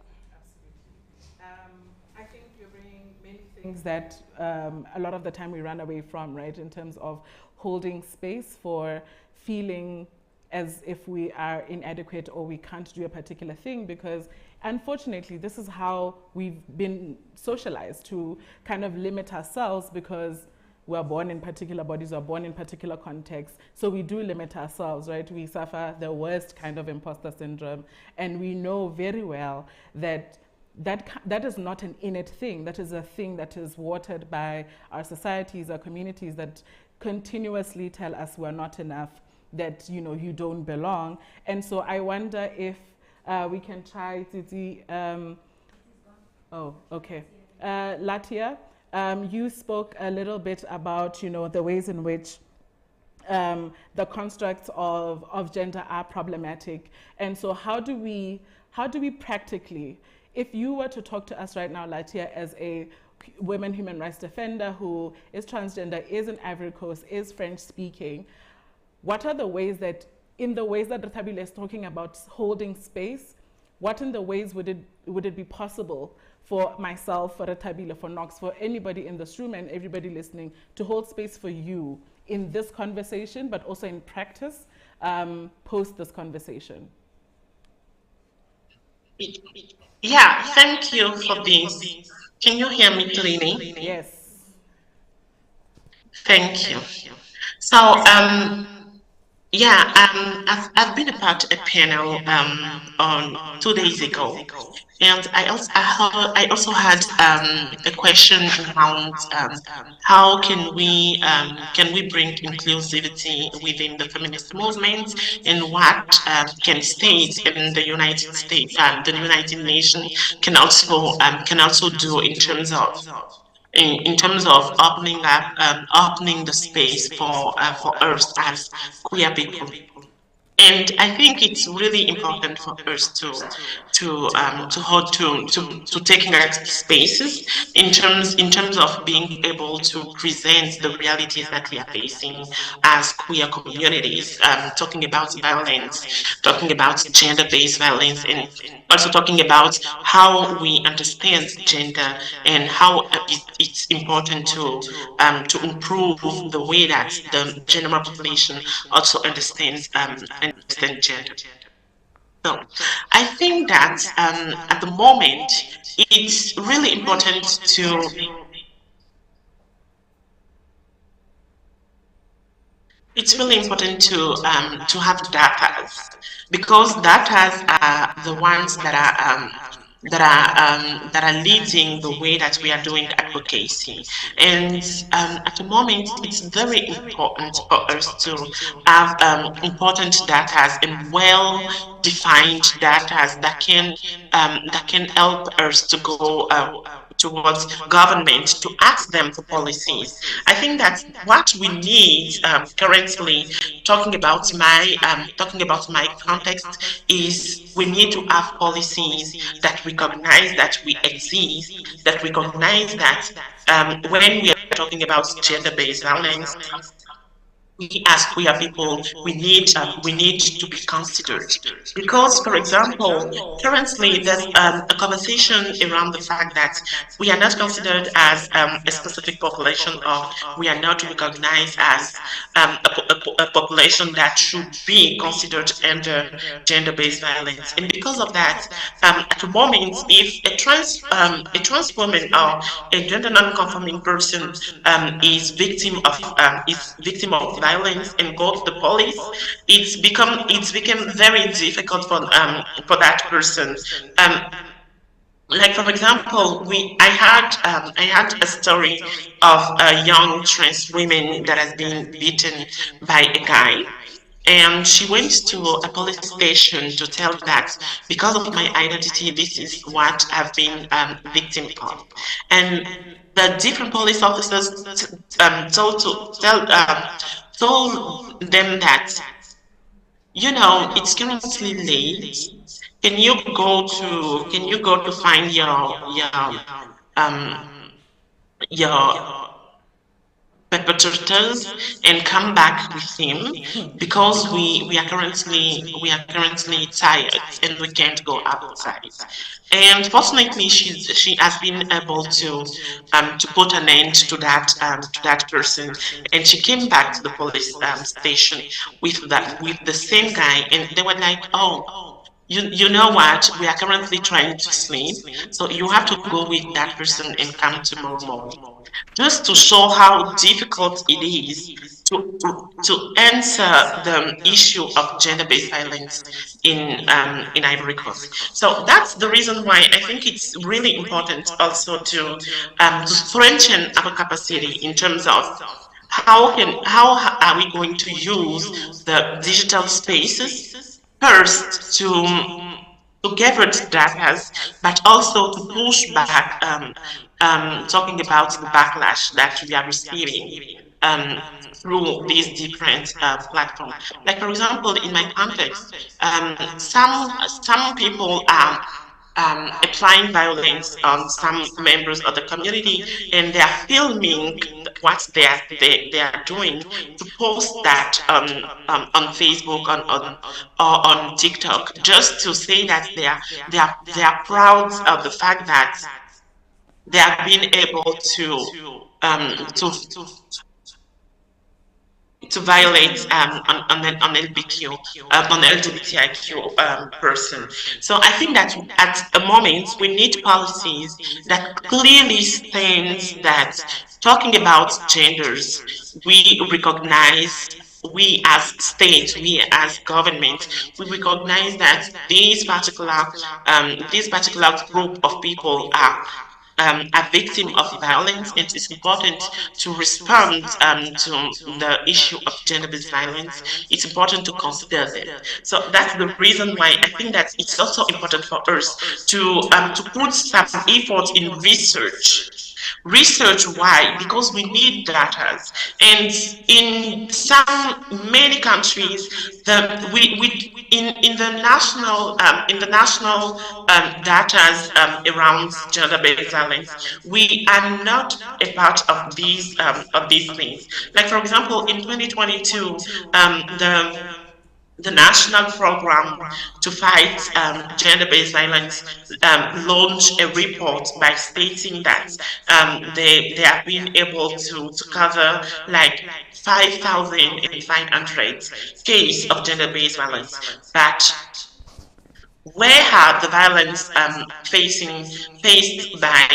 I think you're bringing many things that a lot of the time we run away from, right? In terms of holding space for feeling as if we are inadequate or we can't do a particular thing, because unfortunately this is how we've been socialized, to kind of limit ourselves, because we're born in particular bodies, we're born in particular contexts, so we do limit ourselves, right? We suffer the worst kind of imposter syndrome, and we know very well that that is not an innate thing. That is a thing that is watered by our societies, our communities, that continuously tell us we're not enough, that, you know, you don't belong. And so I wonder if we can try Tsitsi. Oh, okay. Latia, you spoke a little bit about, you know, the ways in which the constructs of gender are problematic. And so how do we practically If you were to talk to us right now, Latia, as a women human rights defender who is transgender, is in Ivory Coast, is French speaking, what are the ways that, in the ways that Ratabile is talking about holding space, what in the ways would it be possible for myself, for Ratabile, for Knox, for anybody in this room and everybody listening to hold space for you in this conversation, but also in practice post this conversation? Yeah, thank you for this. Can you hear me clearly? Yes. Thank you. So, yeah, I've been a part of a panel on 2 days ago, and I also had a question around how can we bring inclusivity within the feminist movement, and what can states in the United States, the United Nations can also do in terms of opening the space for us as queer people. And I think it's really important for us to taking our spaces in terms of being able to present the realities that we are facing as queer communities, talking about violence, talking about gender-based violence, and also talking about how we understand gender and how it's important to improve the way that the general population also understand gender. So I think that at the moment it's really important to have data, because data are the ones that are leading the way that we are doing advocacy. And at the moment, it's very important for us to have important data and well-defined data that can help us to go towards government to ask them for policies. I think that's what we need currently. Talking about my context, is we need to have policies that recognize that we exist, that recognize that when we are talking about gender-based violence, we as queer people, we need to be considered. Because, for example, currently there's a conversation around the fact that we are not considered as a specific population, or we are not recognized as a population that should be considered under gender-based violence. And because of that, at the moment, if a trans woman or a gender non-conforming person is victim of violence and go to the police, it's become very difficult for that person. Um, like, for example, I had a story of a young trans woman that has been beaten by a guy, and she went to a police station to tell that because of my identity, this is what I've been victim of. And the different police officers told them that, you know, it's currently late. Can you go to find um your perpetrators and come back with him, because we are currently tired and we can't go outside. And fortunately, she has been able to put an end to that person, and she came back to the police station with the same guy, and they were like, oh, you know what? We are currently trying to sleep, so you have to go with that person and come tomorrow morning. Just to show how difficult it is to answer the issue of gender-based violence in Ivory Coast. So that's the reason why I think it's really important also to strengthen our capacity in terms of how are we going to use the digital spaces first to gather data, but also to push back, talking about the backlash that we are receiving through these different platforms. Like, for example, in my context, some people applying violence on some members of the community, and they are filming what they are doing to post that on Facebook, or on TikTok, just to say that they are proud of the fact that they have been able to violate on LBQ, on LGBTIQ person. So I think that at a moment we need policies that clearly states that talking about genders, we recognize, we as state, we as government, we recognize that this particular group of people are a victim of violence. It is important to respond to the issue of gender-based violence. It's important to consider that. So that's the reason why I think that it's also important for us to put some effort in research. Research why? Because we need data, and in some many countries, in the national data around gender-based violence, we are not a part of these things. Like for example, in 2022, the national program to fight gender-based violence launched a report by stating that they have been able to cover like 5,500 cases of gender-based violence. But where have the violence faced by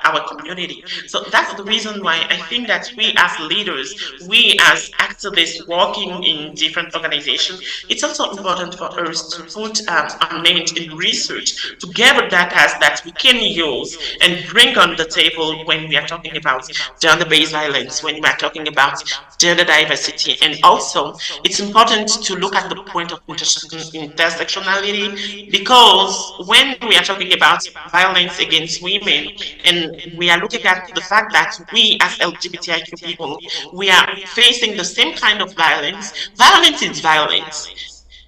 our community? So that's the reason why I think that we as leaders, we as activists working in different organizations, it's also important for us to put our names in research to gather data that we can use and bring on the table when we are talking about gender-based violence, when we are talking about gender diversity. And also it's important to look at the point of intersectionality, because when we are talking about violence against women, and we are looking at the fact that we as LGBTIQ people, we are facing the same kind of violence. Violence is violence.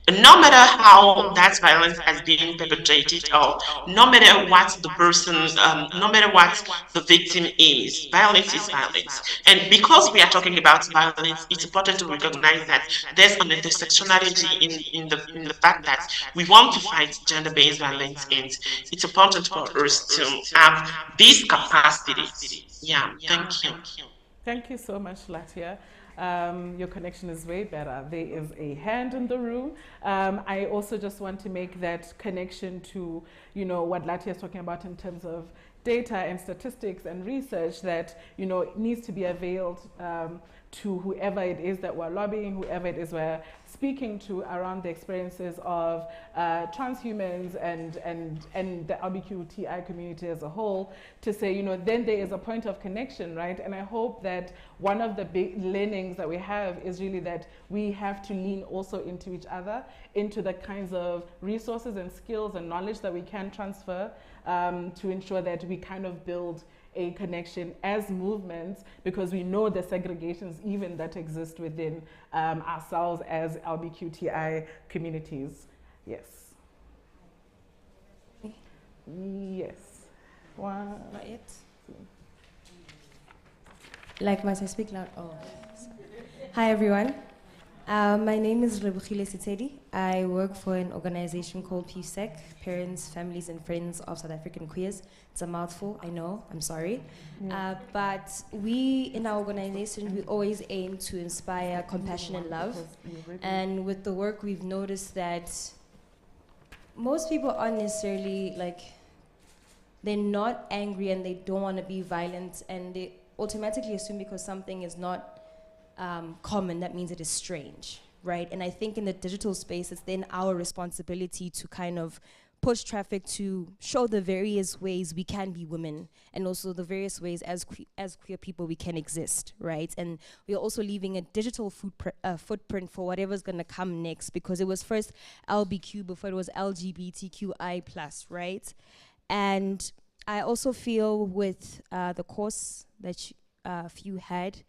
No matter how that violence has been perpetrated, or no matter what the person, no matter what the victim is, violence is violence. And because we are talking about violence, it's important to recognize that there's an intersectionality in the fact that we want to fight gender-based violence, and it's important for us to have these capacities. Yeah, thank you. Thank you so much, Latia. Your connection is way better. There is a hand in the room. I also just want to make that connection to, what Latia is talking about in terms of data and statistics and research that, needs to be availed to whoever it is that we're lobbying, whoever it is we're speaking to around the experiences of transhumans and the LGBTQI community as a whole, to say, then there is a point of connection, right? And I hope that one of the big learnings that we have is really that we have to lean also into each other, into the kinds of resources and skills and knowledge that we can transfer to ensure that we kind of build a connection as movements, because we know the segregations even that exist within ourselves as LGBTQI communities. Yes. Yes. One. Not yet. Like, must I speak loud? Oh. Hi, everyone. My name is Rebukile Sitedi. I work for an organization called PFSEC, Parents, Families and Friends of South African Queers. It's a mouthful, I know, I'm sorry. Yeah. But we, in our organization, we always aim to inspire compassion and love. And with the work, we've noticed that most people aren't necessarily, they're not angry and they don't want to be violent, and they automatically assume because something is not common, that means it is strange, right? And I think in the digital space, it's then our responsibility to kind of push traffic to show the various ways we can be women, and also the various ways as queer people we can exist, right? And we're also leaving a digital footprint for whatever's gonna come next, because it was first LBQ before it was LGBTQI+, right? And I also feel with the course that few had,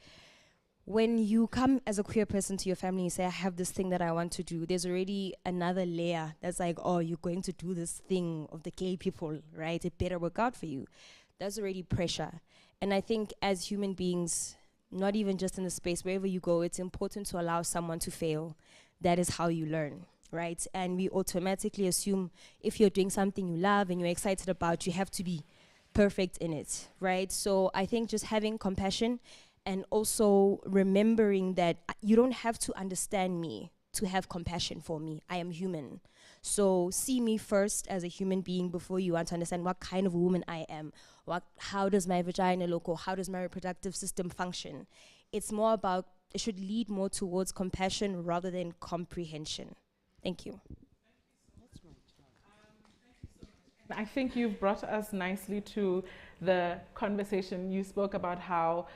when you come as a queer person to your family and say, I have this thing that I want to do, there's already another layer that's like, oh, you're going to do this thing of the gay people, right? It better work out for you. That's already pressure. And I think as human beings, not even just in the space, wherever you go, it's important to allow someone to fail. That is how you learn, right? And we automatically assume if you're doing something you love and you're excited about, you have to be perfect in it, right? So I think just having compassion and also remembering that you don't have to understand me to have compassion for me. I am human. So see me first as a human being before you want to understand what kind of woman I am. How does my vagina look, or how does my reproductive system function? It's more about, it should lead more towards compassion rather than comprehension. Thank you. I think you've brought us nicely to the conversation. You spoke about how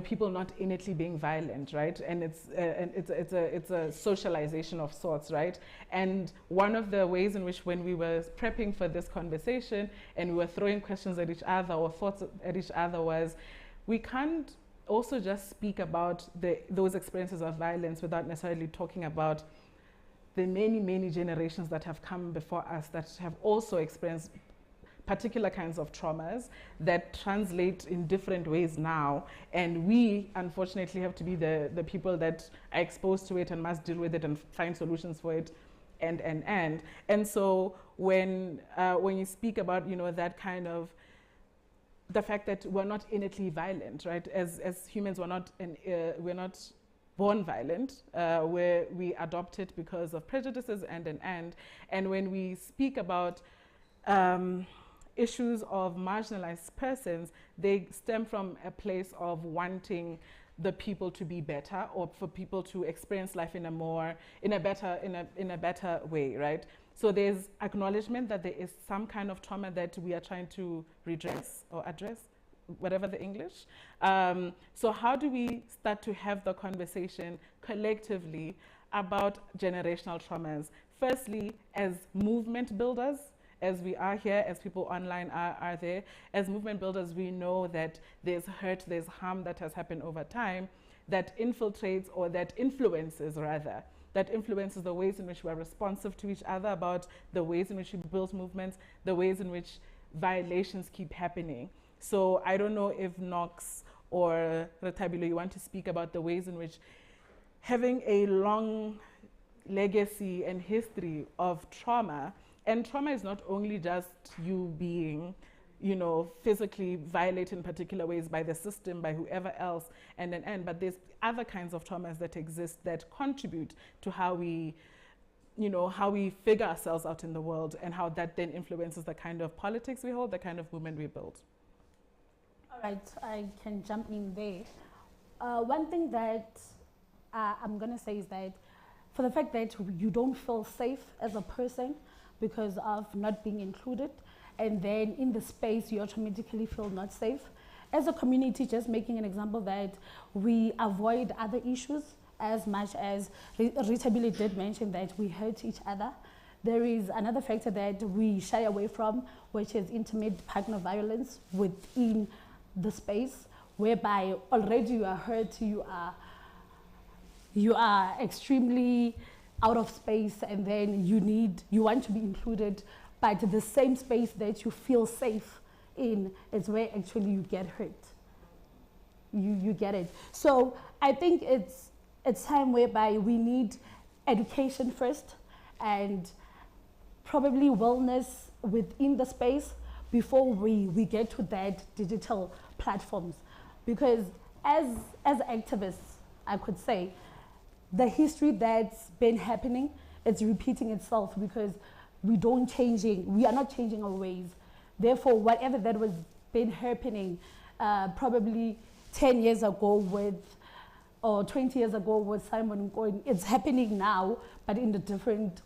people not innately being violent, right? And it's a socialization of sorts, right? And one of the ways in which, when we were prepping for this conversation and we were throwing questions at each other or thoughts at each other, was we can't also just speak about those experiences of violence without necessarily talking about the many, many generations that have come before us that have also experienced particular kinds of traumas that translate in different ways now. And we, unfortunately, have to be the people that are exposed to it and must deal with it and find solutions for it, and so when you speak about, that kind of, the fact that we're not innately violent, right? As humans, we're not born violent, where we adopt it because of prejudices and when we speak about issues of marginalized persons, they stem from a place of wanting the people to be better, or for people to experience life in a better way, right? So there's acknowledgement that there is some kind of trauma that we are trying to redress or address, whatever the English. So how do we start to have the conversation collectively about generational traumas? Firstly, as movement builders, as we are here, as people online are there, as movement builders, we know that there's hurt, there's harm that has happened over time that infiltrates, or that influences the ways in which we're responsive to each other, about the ways in which we build movements, the ways in which violations keep happening. So I don't know if Knox or Retabilo, you want to speak about the ways in which having a long legacy and history of trauma, and trauma is not only just you being, physically violated in particular ways by the system, by whoever else, but there's other kinds of traumas that exist that contribute to how we figure ourselves out in the world, and how that then influences the kind of politics we hold, the kind of movement we build. All right, I can jump in there. One thing that I'm going to say is that for the fact that you don't feel safe as a person because of not being included, and then in the space you automatically feel not safe. As a community, just making an example that we avoid other issues as much as Rita Billy did mention that we hurt each other. There is another factor that we shy away from, which is intimate partner violence within the space, whereby already you are hurt, you are extremely out of space, and then you want to be included, but the same space that you feel safe in is where actually you get hurt. You get it. So I think it's time whereby we need education first, and probably wellness within the space before we get to that digital platforms. Because as activists, I could say, the history that's been happening, it's repeating itself because we are not changing our ways. Therefore, whatever that was been happening probably 10 years ago or 20 years ago with Simon Cohen, it's happening now, but in a different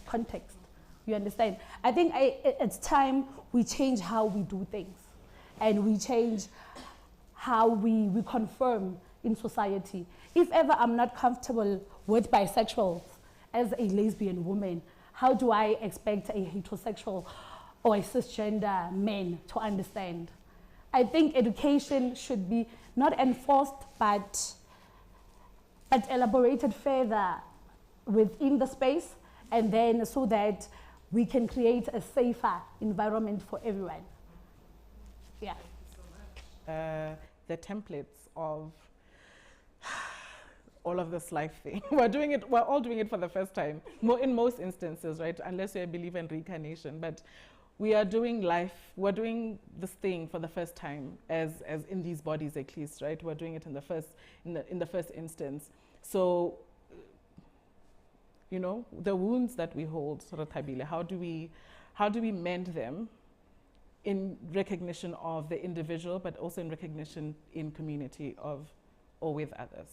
context. You understand? I think it's time we change how we do things, and we change how we confirm in society. If ever I'm not comfortable with bisexuals as a lesbian woman, how do I expect a heterosexual or a cisgender man to understand? I think education should be not enforced, but but elaborated further within the space, and then so that we can create a safer environment for everyone. Yeah. The templates of all of this life thing. We're all doing it for the first time, in most instances, right? Unless you believe in reincarnation. But we are doing life, we're doing this thing for the first time, as in these bodies at least, right? We're doing it in the first instance. So, you know, the wounds that we hold, sort of tabile, how do we mend them in recognition of the individual, but also in recognition in community of or with others?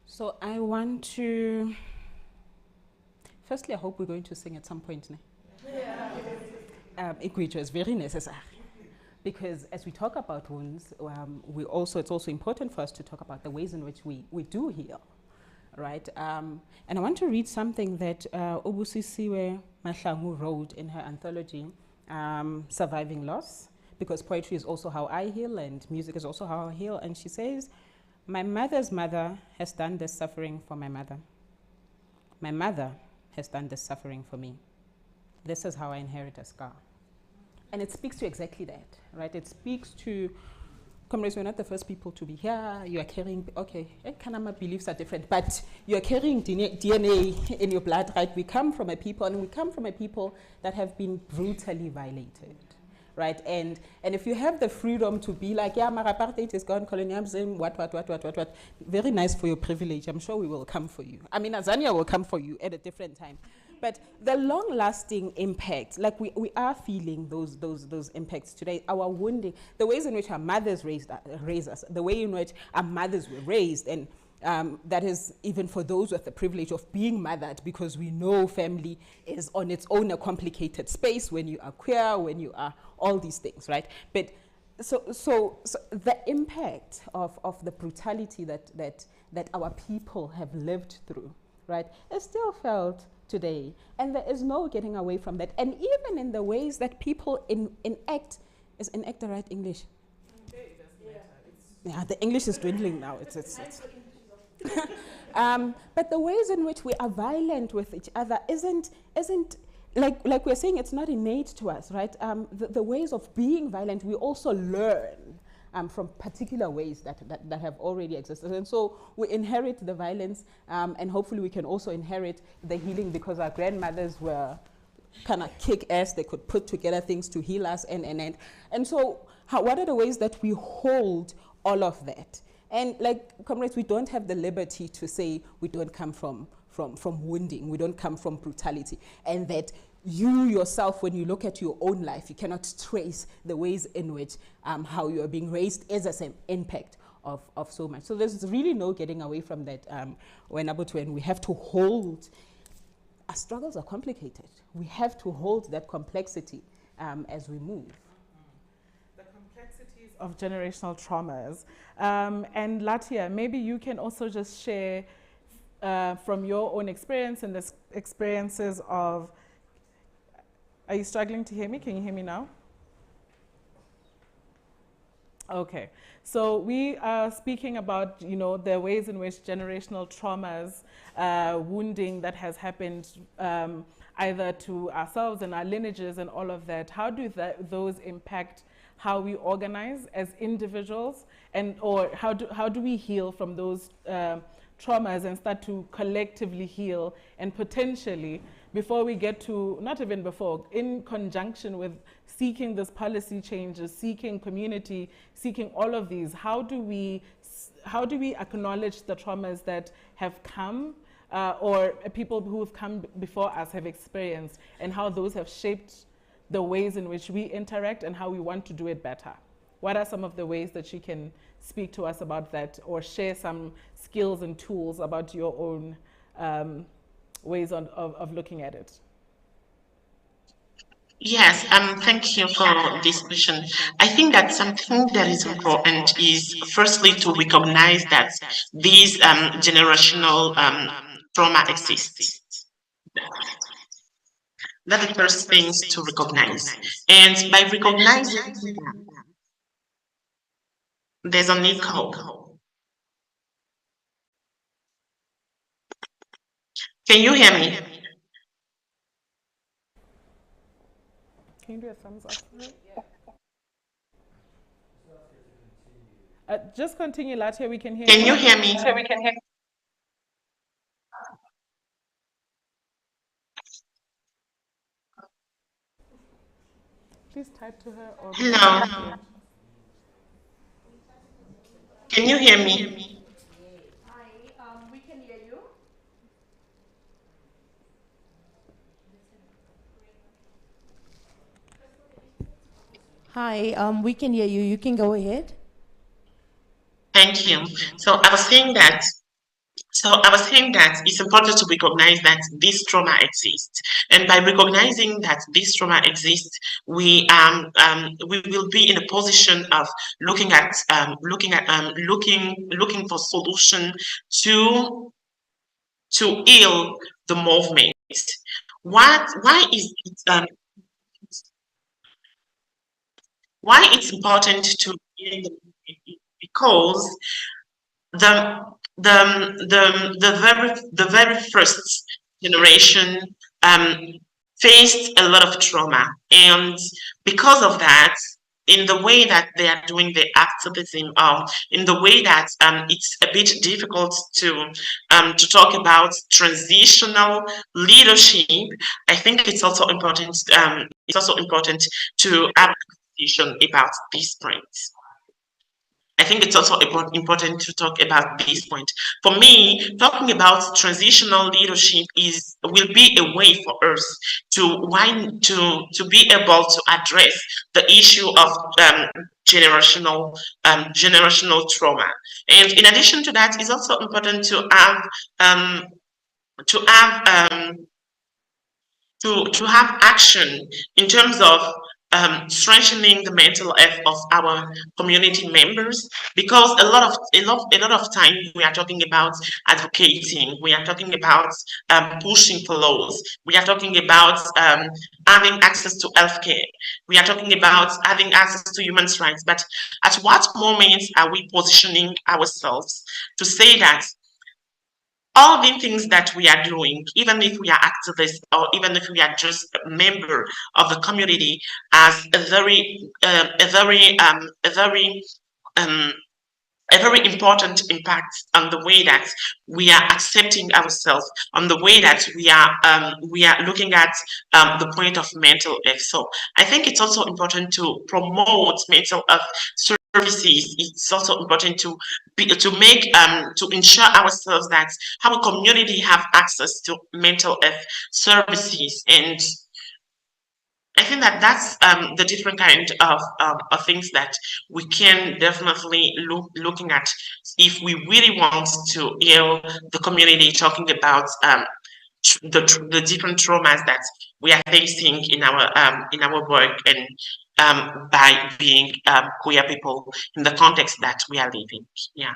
So I want to, firstly, I hope we're going to sing at some point. Equity is very necessary, because as we talk about wounds, it's also important for us to talk about the ways in which we do heal, right? And I want to read something that Obusisiwe Mahlangu wrote in her anthology, Surviving Loss, because poetry is also how I heal and music is also how I heal. And she says, "My mother's mother has done this suffering for my mother. My mother has done this suffering for me. This is how I inherit a scar." And it speaks to exactly that, right? It speaks to, comrades, we're not the first people to be here. You are carrying, okay, Kanama beliefs are different, but you are carrying DNA in your blood, right? We come from a people, and we come from a people that have been brutally violated, right? And if you have the freedom to be like, yeah, my apartheid is gone, colonialism, what, very nice for your privilege. I'm sure we will come for you. I mean, Azania will come for you at a different time. But the long-lasting impact, like we are feeling those impacts today, our wounding, the ways in which our mothers raised us, the way in which our mothers were raised, and that is even for those with the privilege of being mothered, because we know family is on its own a complicated space when you are queer, when you are all these things, right? But so the impact of the brutality that our people have lived through, right, is still felt today, and there is no getting away from that. And even in the ways that people enact, is enact the right English? Yeah, the English is dwindling now. It's but the ways in which we are violent with each other isn't like we're saying, it's not innate to us, right? The ways of being violent, we also learn from particular ways that have already existed. And so we inherit the violence, and hopefully we can also inherit the healing, because our grandmothers were kind of kick ass. They could put together things to heal us, and so what are the ways that we hold all of that? And like comrades, we don't have the liberty to say we don't come from wounding, we don't come from brutality, and that you yourself, when you look at your own life, you cannot trace the ways in which how you are being raised is the same impact of so much. So there's really no getting away from that. When we have to hold, our struggles are complicated. We have to hold that complexity as we move. The complexities of generational traumas. And Latia, maybe you can also just share from your own experience and the experiences of. Are you struggling to hear me? Can you hear me now? Okay. So we are speaking about, you know, the ways in which generational traumas, wounding that has happened either to ourselves and our lineages and all of that, how do those impact how we organize as individuals, and or how do we heal from those traumas and start to collectively heal, and potentially, before we get to, not even before, in conjunction with seeking this policy changes, seeking community, seeking all of these, how do we acknowledge the traumas that have come or people who have come before us have experienced, and how those have shaped the ways in which we interact and how we want to do it better? What are some of the ways that you can speak to us about that, or share some skills and tools about your own ways of looking at it? Yes, thank you for this question. I think that something that is important is firstly to recognize that these generational trauma exists. That's the first things to recognize. And by recognizing that, there's an echo. Can you hear me? Can you do a thumbs up for it? Just continue, Latia. We can hear Can you you. hear me? Please type to her or message Hello. her. Can you hear me? We can hear you. Hi, we can hear you. You can go ahead. Thank you. So I was saying that it's important to recognize that this trauma exists, and by recognizing that this trauma exists, we will be in a position of looking for solution to heal the movement. Why is it why it's important to heal the movement? Because the the very first generation um, faced a lot of trauma, and because of that, in the way that they are doing the activism, in the way that it's a bit difficult to talk about transitional leadership, I think it's also important. It's also important to have a conversation about these points. I think it's also important to talk about this point. For me, talking about transitional leadership will be a way for us to be able to address the issue of generational trauma. And in addition to that, it's also important um, to have to have action in terms of strengthening the mental health of our community members, because a lot of time we are talking about advocating, we are talking about pushing for laws, we are talking about having access to healthcare, we are talking about having access to human rights, but at what moment are we positioning ourselves to say that all the things that we are doing, even if we are activists or even if we are just a member of the community, has um, a very important impact on the way that we are accepting ourselves, on the way that we are looking at the point of mental health. So I think it's also important to promote mental health services. It's also important to ensure ourselves that our community have access to mental health services. And I think that that's the different kind of things that we can definitely looking at if we really want to heal the community, talking about the different traumas that we are facing in our work, and by being queer people in the context that we are living. Yeah.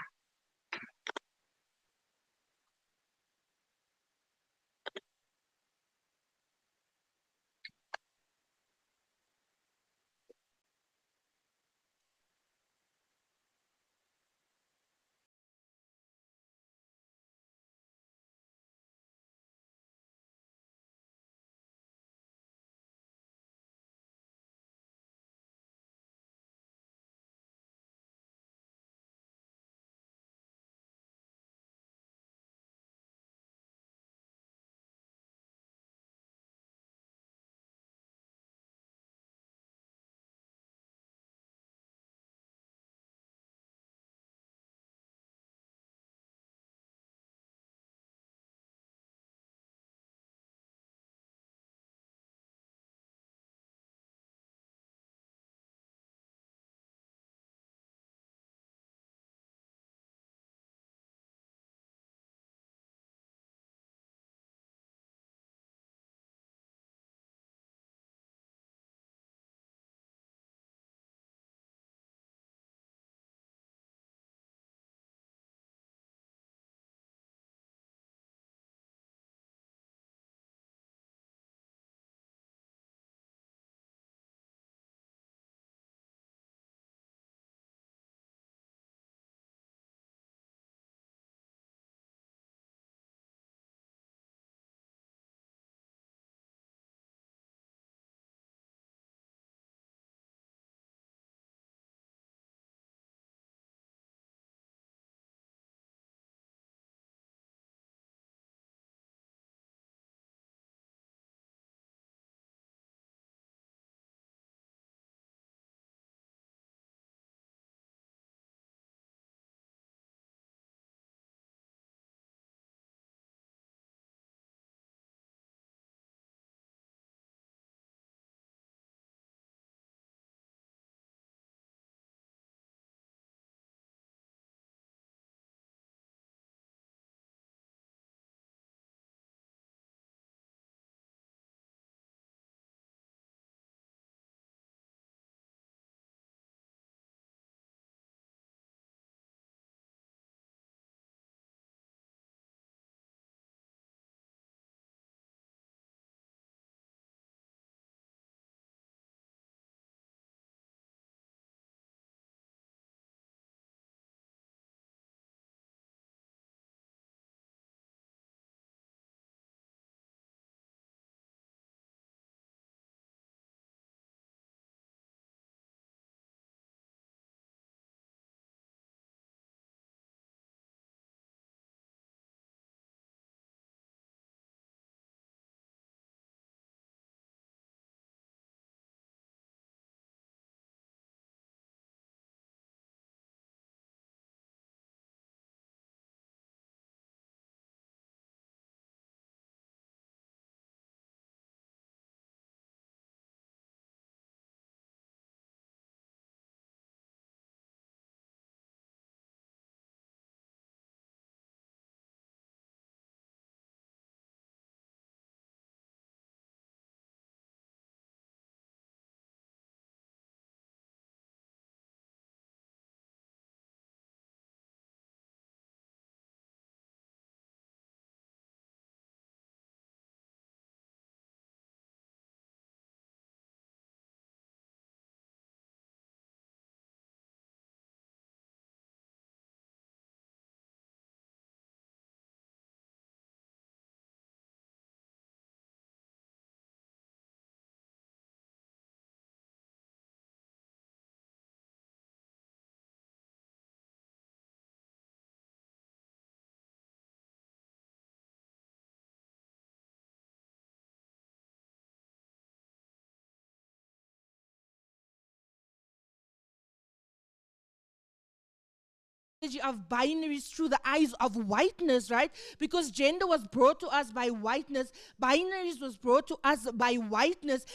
strategy of binaries through the eyes of whiteness, right? Because gender was brought to us by whiteness, binaries was brought to us by whiteness.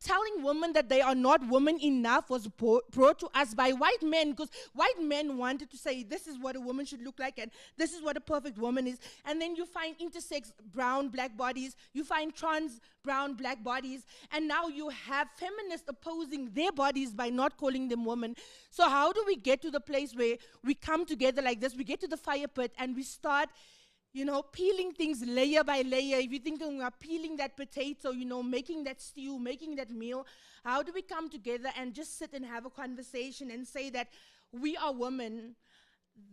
Telling women that they are not women enough was brought to us by white men, because white men wanted to say this is what a woman should look like and this is what a perfect woman is. And then you find intersex brown black bodies, you find trans brown black bodies, and now you have feminists opposing their bodies by not calling them women. So how do we get to the place where we come together like this, we get to the fire pit and we start, you know, peeling things layer by layer? If you think we are peeling that potato, you know, making that stew, making that meal, how do we come together and just sit and have a conversation and say that we are women?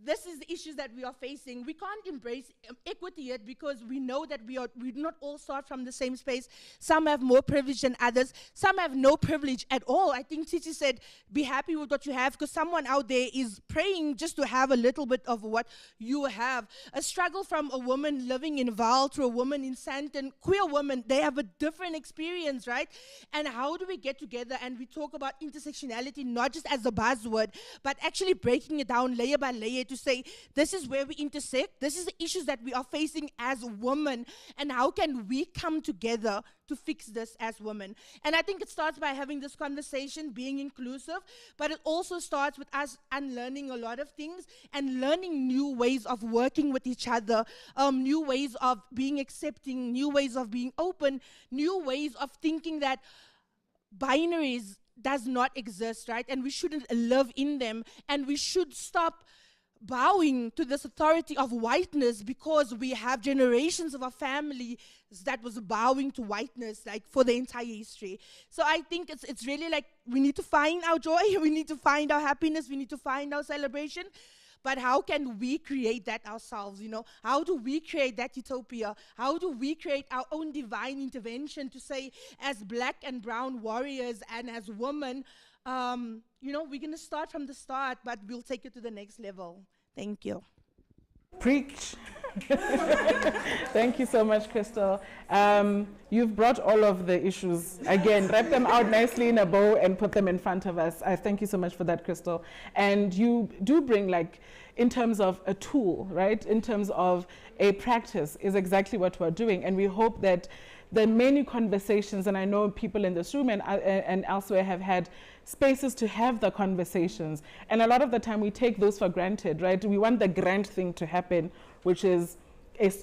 This is the issues that we are facing. We can't embrace equity yet because we know that we do not all start from the same space. Some have more privilege than others. Some have no privilege at all. I think Titi said, be happy with what you have, because someone out there is praying just to have a little bit of what you have. A struggle from a woman living in Vaal to a woman in Sandton, queer women, they have a different experience, right? And how do we get together and we talk about intersectionality not just as a buzzword, but actually breaking it down layer by layer to say, this is where we intersect, this is the issues that we are facing as women, and how can we come together to fix this as women? And I think it starts by having this conversation, being inclusive, but it also starts with us unlearning a lot of things and learning new ways of working with each other, new ways of being accepting, new ways of being open, new ways of thinking that binaries does not exist, right? And we shouldn't live in them, and we should stop bowing to this authority of whiteness, because we have generations of our family that was bowing to whiteness like for the entire history. So I think it's really like we need to find our joy, we need to find our happiness, we need to find our celebration. But how can we create that ourselves, you know? How do we create that utopia? How do we create our own divine intervention to say, as black and brown warriors and as women, you know, we're going to start from the start, but we'll take it to the next level. Thank you. Preach. Thank you so much, Crystal. You've brought all of the issues, again, wrap them out nicely in a bow and put them in front of us. I thank you so much for that, Crystal. And you do bring, like, in terms of a tool, right, in terms of a practice, is exactly what we're doing. And we hope that the many conversations, and I know people in this room and elsewhere have had spaces to have the conversations, and a lot of the time we take those for granted, right? We want the grand thing to happen, which is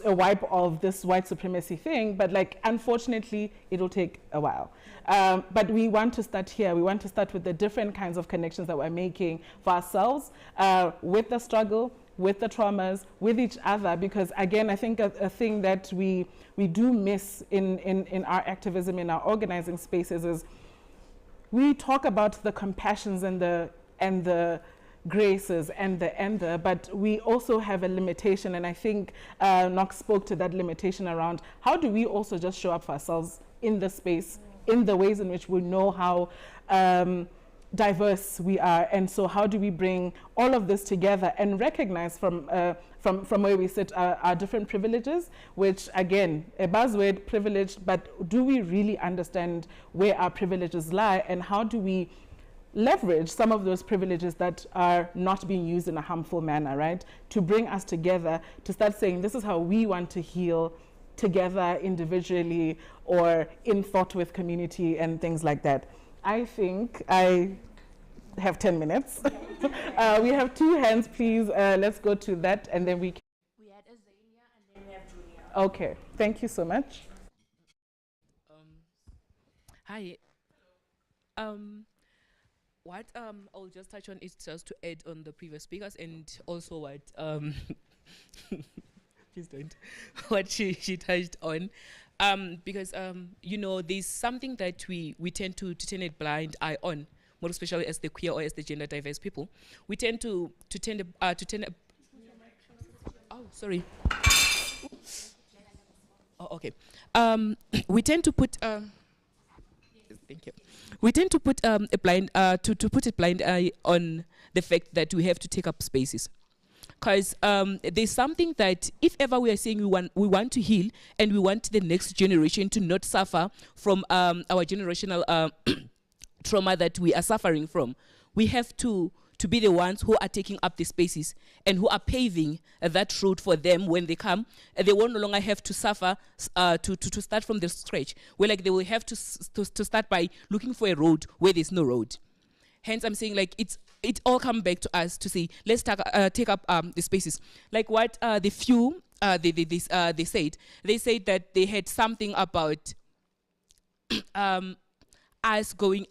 a wipe of this white supremacy thing, but like, unfortunately, it'll take a while. But we want to start here. We want to start with the different kinds of connections that we're making for ourselves, with the struggle, with the traumas, with each other, because again, I think a thing that we do miss in our activism, in our organizing spaces, is we talk about the compassions and the graces and the, but we also have a limitation, and I think Knox spoke to that limitation around how do we also just show up for ourselves in the space, in the ways in which we know how diverse we are, and so how do we bring all of this together and recognize from where we sit our different privileges, which again, a buzzword, privileged, but do we really understand where our privileges lie, and how do we leverage some of those privileges that are not being used in a harmful manner, right? To bring us together, to start saying this is how we want to heal together, individually, or in thought with community and things like that. I think I have 10 minutes. We have 2 hands, please. Let's go to that, and then we can. We had Azania, and then we have Julia. Okay, thank you so much. Hi. What I'll just touch on is just to add on the previous speakers, and also what please don't, what she touched on. Because you know, there's something that we tend to turn a blind eye on, more especially as the queer or as the gender diverse people. We tend to oh, sorry. Oh, okay. We tend to put thank you. We tend to put a blind to put a blind eye on the fact that we have to take up spaces. Because there's something that if ever we are saying we want to heal, and we want the next generation to not suffer from our generational trauma that we are suffering from, we have to to be the ones who are taking up the spaces and who are paving that road for them when they come. They will no longer have to suffer to start from the scratch, where like they will have to start by looking for a road where there's no road. Hence, I'm saying like it all come back to us to say, let's take up the spaces. Like what the few they said. They said that they had something about us going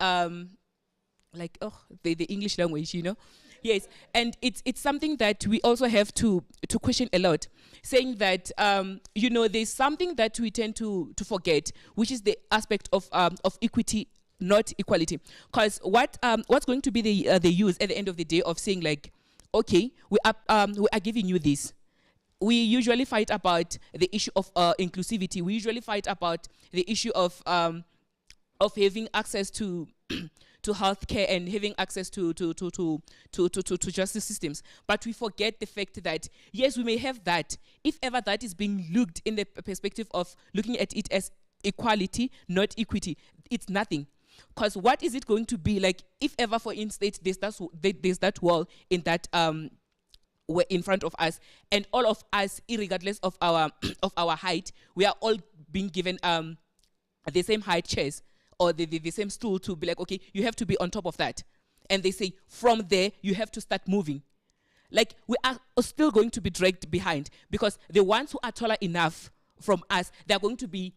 like the English language, you know. Yes, and it's something that we also have to question a lot, saying that you know, there's something that we tend to forget, which is the aspect of equity, not equality. Because what's going to be the use at the end of the day of saying like, okay, we are giving you this. We usually fight about the issue of inclusivity. We usually fight about the issue of having access to to healthcare and having access to justice systems. But we forget the fact that yes, we may have that. If ever that is being looked in the perspective of looking at it as equality, not equity, it's nothing. Because what is it going to be like if ever, for instance, there's that wall in that were in front of us, and all of us, irregardless of our of our height, we are all being given the same height chairs or the same stool to be like, okay, you have to be on top of that. And they say, from there, you have to start moving. Like, we are still going to be dragged behind, because the ones who are taller enough from us, they're going to be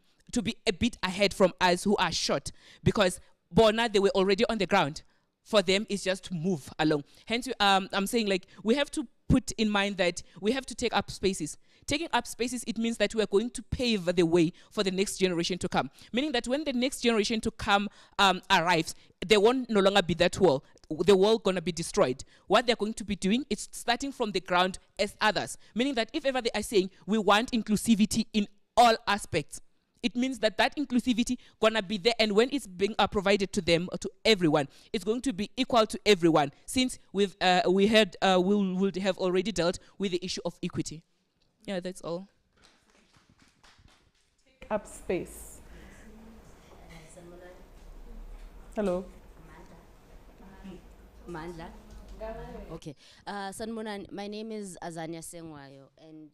a bit ahead from us who are short, because Bona, they were already on the ground. For them, it's just to move along. Hence, I'm saying, like, we have to put in mind that we have to take up spaces. Taking up spaces, it means that we are going to pave the way for the next generation to come. Meaning that when the next generation to come arrives, there won't no longer be that wall. The wall going to be destroyed. What they're going to be doing is starting from the ground as others. Meaning that if ever they are saying, we want inclusivity in all aspects, it means that that inclusivity gonna be there, and when it's being provided to them or to everyone, it's going to be equal to everyone. Since we'll have already dealt with the issue of equity. Yeah, that's all. Up space. Hello. Mandla. Okay. Sanmonan, my name is Azania Sengwayo, and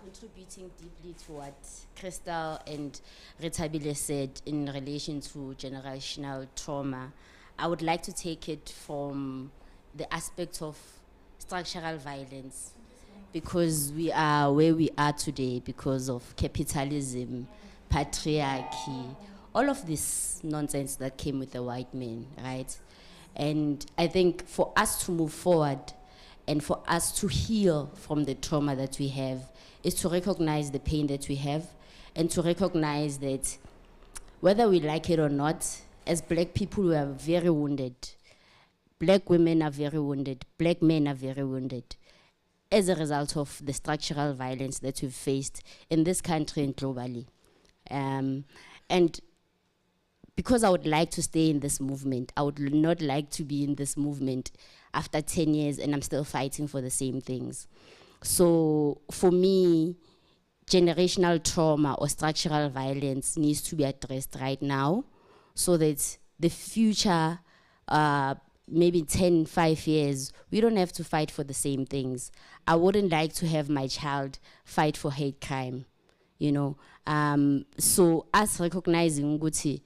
contributing deeply to what Crystal and Retabile said in relation to generational trauma, I would like to take it from the aspect of structural violence, because we are where we are today because of capitalism, patriarchy, all of this nonsense that came with the white men, right? And I think for us to move forward and for us to heal from the trauma that we have is to recognize the pain that we have, and to recognize that whether we like it or not, as black people, we are very wounded. Black women are very wounded. Black men are very wounded as a result of the structural violence that we've faced in this country and globally. And because I would like to stay in this movement, I would not like to be in this movement after 10 years and I'm still fighting for the same things. So for me, generational trauma or structural violence needs to be addressed right now, so that the future, maybe 10, 5 years, we don't have to fight for the same things. I wouldn't like to have my child fight for hate crime, you know. So us recognizing Nguti,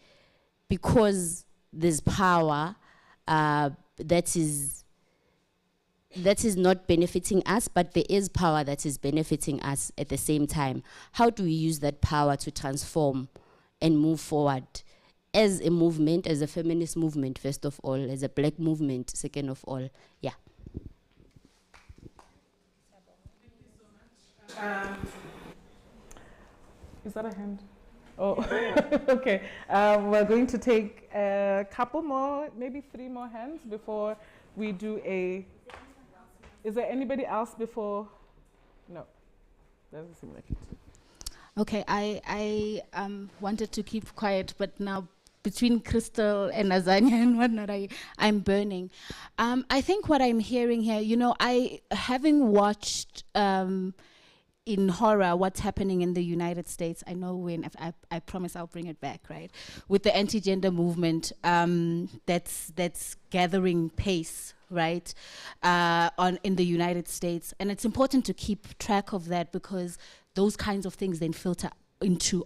because there's power that is not benefiting us, but there is power that is benefiting us at the same time. How do we use that power to transform and move forward as a movement, as a feminist movement, first of all, as a black movement, second of all? Yeah. Is that a hand? Oh, okay. We're going to take a couple more, maybe 3 more hands before we do a... Is there anybody else before? No, doesn't seem like it. Okay, I wanted to keep quiet, but now between Crystal and Azania and whatnot, I'm burning. I think what I'm hearing here, you know, having watched in horror what's happening in the United States, I know when, I promise I'll bring it back, right? With the anti-gender movement that's gathering pace right, in the United States. And it's important to keep track of that because those kinds of things then filter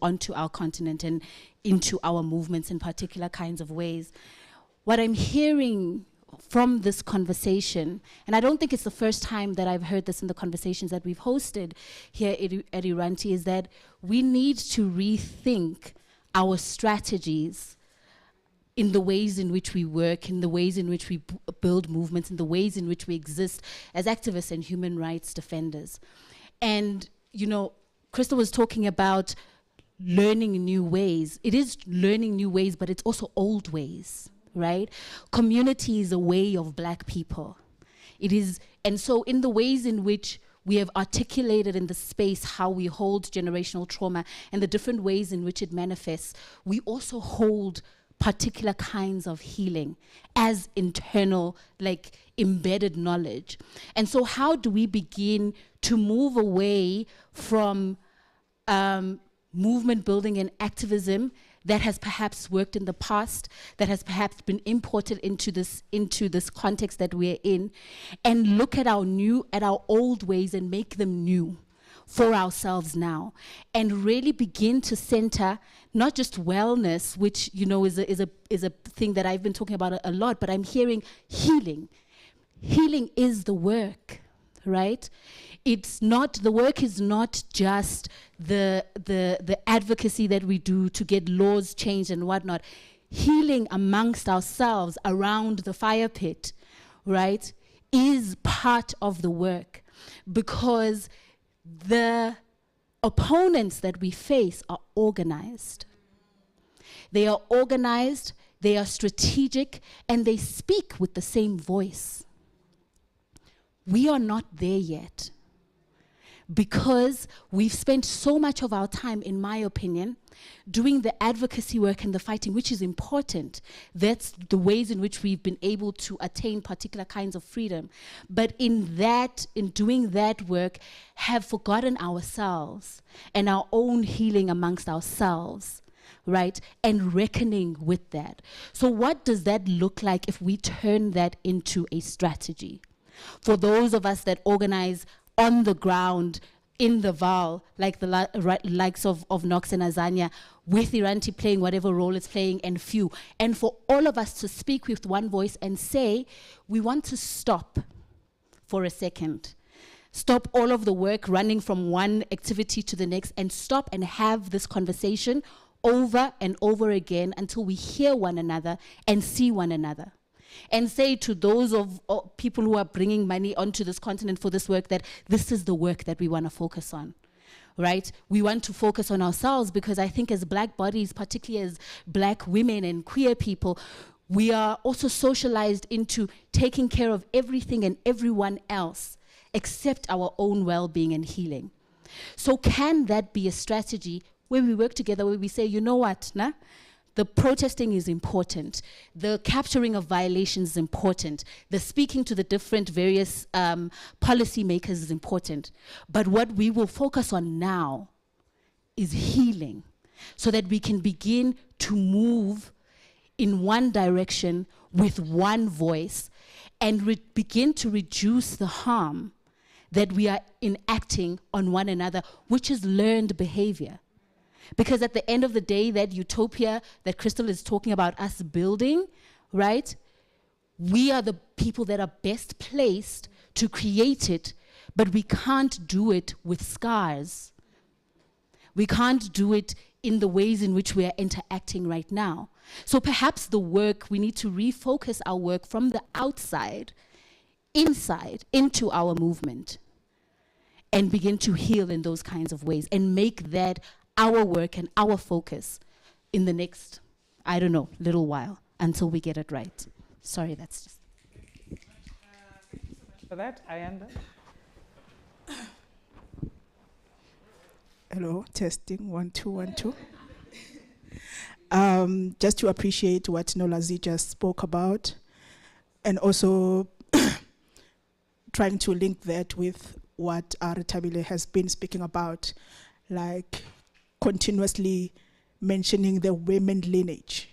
onto our continent and into our movements in particular kinds of ways. What I'm hearing from this conversation, and I don't think it's the first time that I've heard this in the conversations that we've hosted here at Iranti, is that we need to rethink our strategies in the ways in which we work, in the ways in which we build movements, in the ways in which we exist as activists and human rights defenders. And, you know, Crystal was talking about learning new ways. It is learning new ways, but it's also old ways, right? Community is a way of Black people. It is, and so in the ways in which we have articulated in the space how we hold generational trauma and the different ways in which it manifests, we also hold particular kinds of healing as internal, like embedded knowledge. And so how do we begin to move away from movement building and activism that has perhaps worked in the past, that has perhaps been imported into this context that we're in, and look at our old ways and make them new for ourselves now, and really begin to center not just wellness, which, you know, is a thing that I've been talking about a lot, but I'm hearing healing. Healing is the work, right? It's not, the work is not just the advocacy that we do to get laws changed and whatnot. Healing amongst ourselves around the fire pit, right, is part of the work, because the opponents that we face are organized. They are organized, they are strategic, and they speak with the same voice. We are not there yet, because we've spent so much of our time, in my opinion, doing the advocacy work and the fighting, which is important. That's the ways in which we've been able to attain particular kinds of freedom. But in doing that work, have forgotten ourselves and our own healing amongst ourselves, right? And reckoning with that. So what does that look like if we turn that into a strategy? For those of us that organize on the ground, in the Val, like the likes of Knox and Azania, with Iranti playing whatever role it's playing, and few. And for all of us to speak with one voice and say, we want to stop for a second. Stop all of the work running from one activity to the next, and stop and have this conversation over and over again until we hear one another and see one another. And say to those of people who are bringing money onto this continent for this work that this is the work that we want to focus on, right? We want to focus on ourselves, because I think as Black bodies, particularly as Black women and queer people, we are also socialized into taking care of everything and everyone else except our own well-being and healing. So can that be a strategy where we work together, where we say, you know what, nah? The protesting is important. The capturing of violations is important. The speaking to the different various policymakers is important. But what we will focus on now is healing, so that we can begin to move in one direction with one voice and begin to reduce the harm that we are enacting on one another, which is learned behavior. Because at the end of the day, that utopia that Crystal is talking about us building, right? We are the people that are best placed to create it, but we can't do it with scars. We can't do it in the ways in which we are interacting right now. So perhaps the work, we need to refocus our work from the outside, inside, into our movement, and begin to heal in those kinds of ways, and make that our work and our focus in the next, I don't know, little while, until we get it right. Sorry, that's just. Thank you so much for that, Ayanda. Hello, testing, 1 2 1 2. Just to appreciate what Nolazi just spoke about, and also trying to link that with what Retabile has been speaking about, like continuously mentioning the women lineage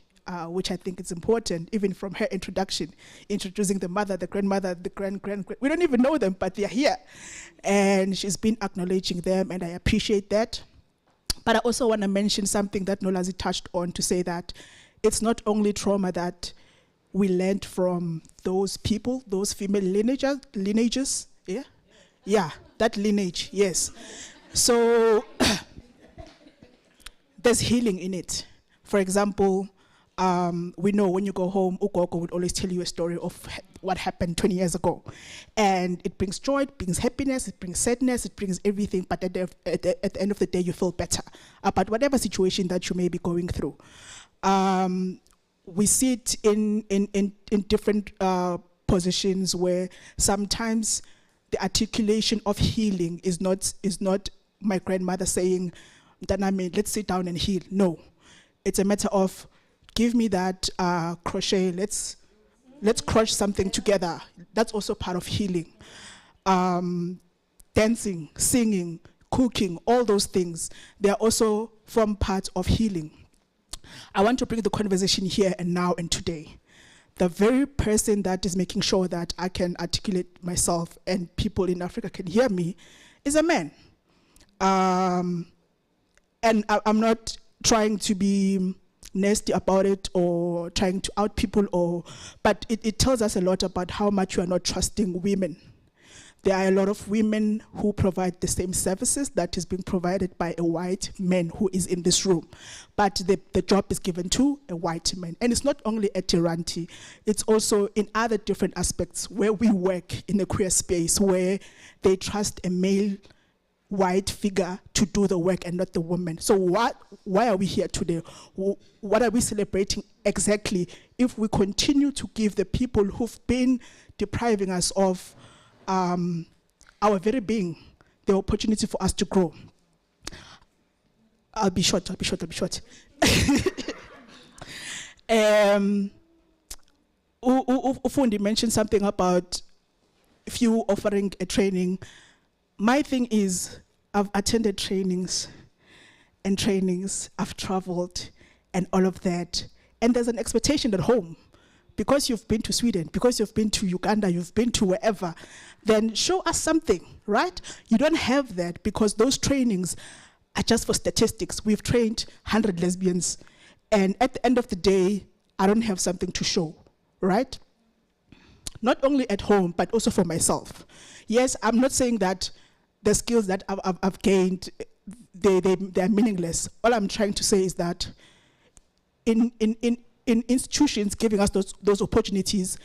which I think is important, even from her introduction, introducing the mother, the grandmother, the grand. We don't even know them, but they're here. And she's been acknowledging them, and I appreciate that. But I also want to mention something that Nolazi touched on, to say that it's not only trauma that we learned from those people, those female lineages, yeah? Yeah, that lineage, yes. So there's healing in it. For example, we know when you go home, Ukoko would always tell you a story of what happened 20 years ago. And it brings joy, it brings happiness, it brings sadness, it brings everything, but at the end of the day, you feel better about whatever situation that you may be going through. We see it in different positions where sometimes the articulation of healing is not my grandmother saying, Daname, let's sit down and heal. No, it's a matter of, give me that crochet, let's crush something together. That's also part of healing. Dancing, singing, cooking, all those things, they are also from part of healing. I want to bring the conversation here and now and today. The very person that is making sure that I can articulate myself and people in Africa can hear me is a man. And I'm not trying to be nasty about it or trying to out people, but it tells us a lot about how much we are not trusting women. There are a lot of women who provide the same services that is being provided by a white man who is in this room. But the job is given to a white man. And it's not only at Iranti, it's also in other different aspects where we work in a queer space, where they trust a male white figure to do the work and not the woman. So why are we here today? What are we celebrating exactly if we continue to give the people who've been depriving us of our very being the opportunity for us to grow? I'll be short. Ufundi mentioned something about if you offering a training. My thing is, I've attended trainings, I've traveled, and all of that. And there's an expectation at home. Because you've been to Sweden, because you've been to Uganda, you've been to wherever, then show us something, right? You don't have that because those trainings are just for statistics. We've trained 100 lesbians, and at the end of the day, I don't have something to show, right? Not only at home, but also for myself. Yes, I'm not saying that the skills that I've gained, they're meaningless. All I'm trying to say is that in institutions giving us those opportunities,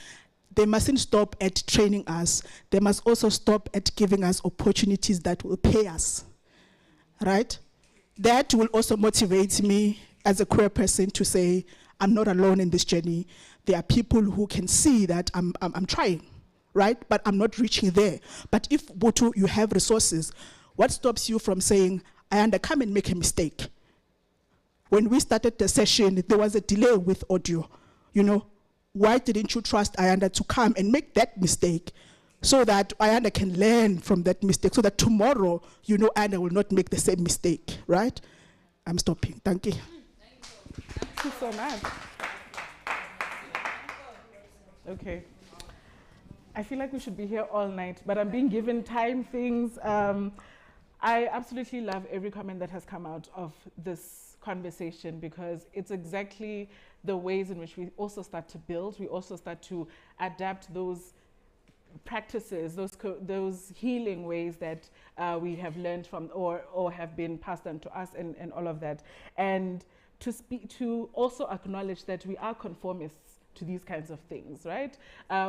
they mustn't stop at training us. They must also stop at giving us opportunities that will pay us, right? That will also motivate me as a queer person to say, I'm not alone in this journey. There are people who can see that I'm trying, right? But I'm not reaching there. But if, Butu, you have resources, what stops you from saying, Ayanda, come and make a mistake? When we started the session, there was a delay with audio. You know, why didn't you trust Ayanda to come and make that mistake so that Ayanda can learn from that mistake, so that tomorrow, you know, Ayanda will not make the same mistake, right? I'm stopping. Thank you. Thank you so much. Okay. I feel like we should be here all night, but I'm being given time things. I absolutely love every comment that has come out of this conversation, because it's exactly the ways in which we also start to build. We also start to adapt those practices, those healing ways that we have learned from or have been passed on to us, and all of that. And to also acknowledge that we are conformists to these kinds of things, right?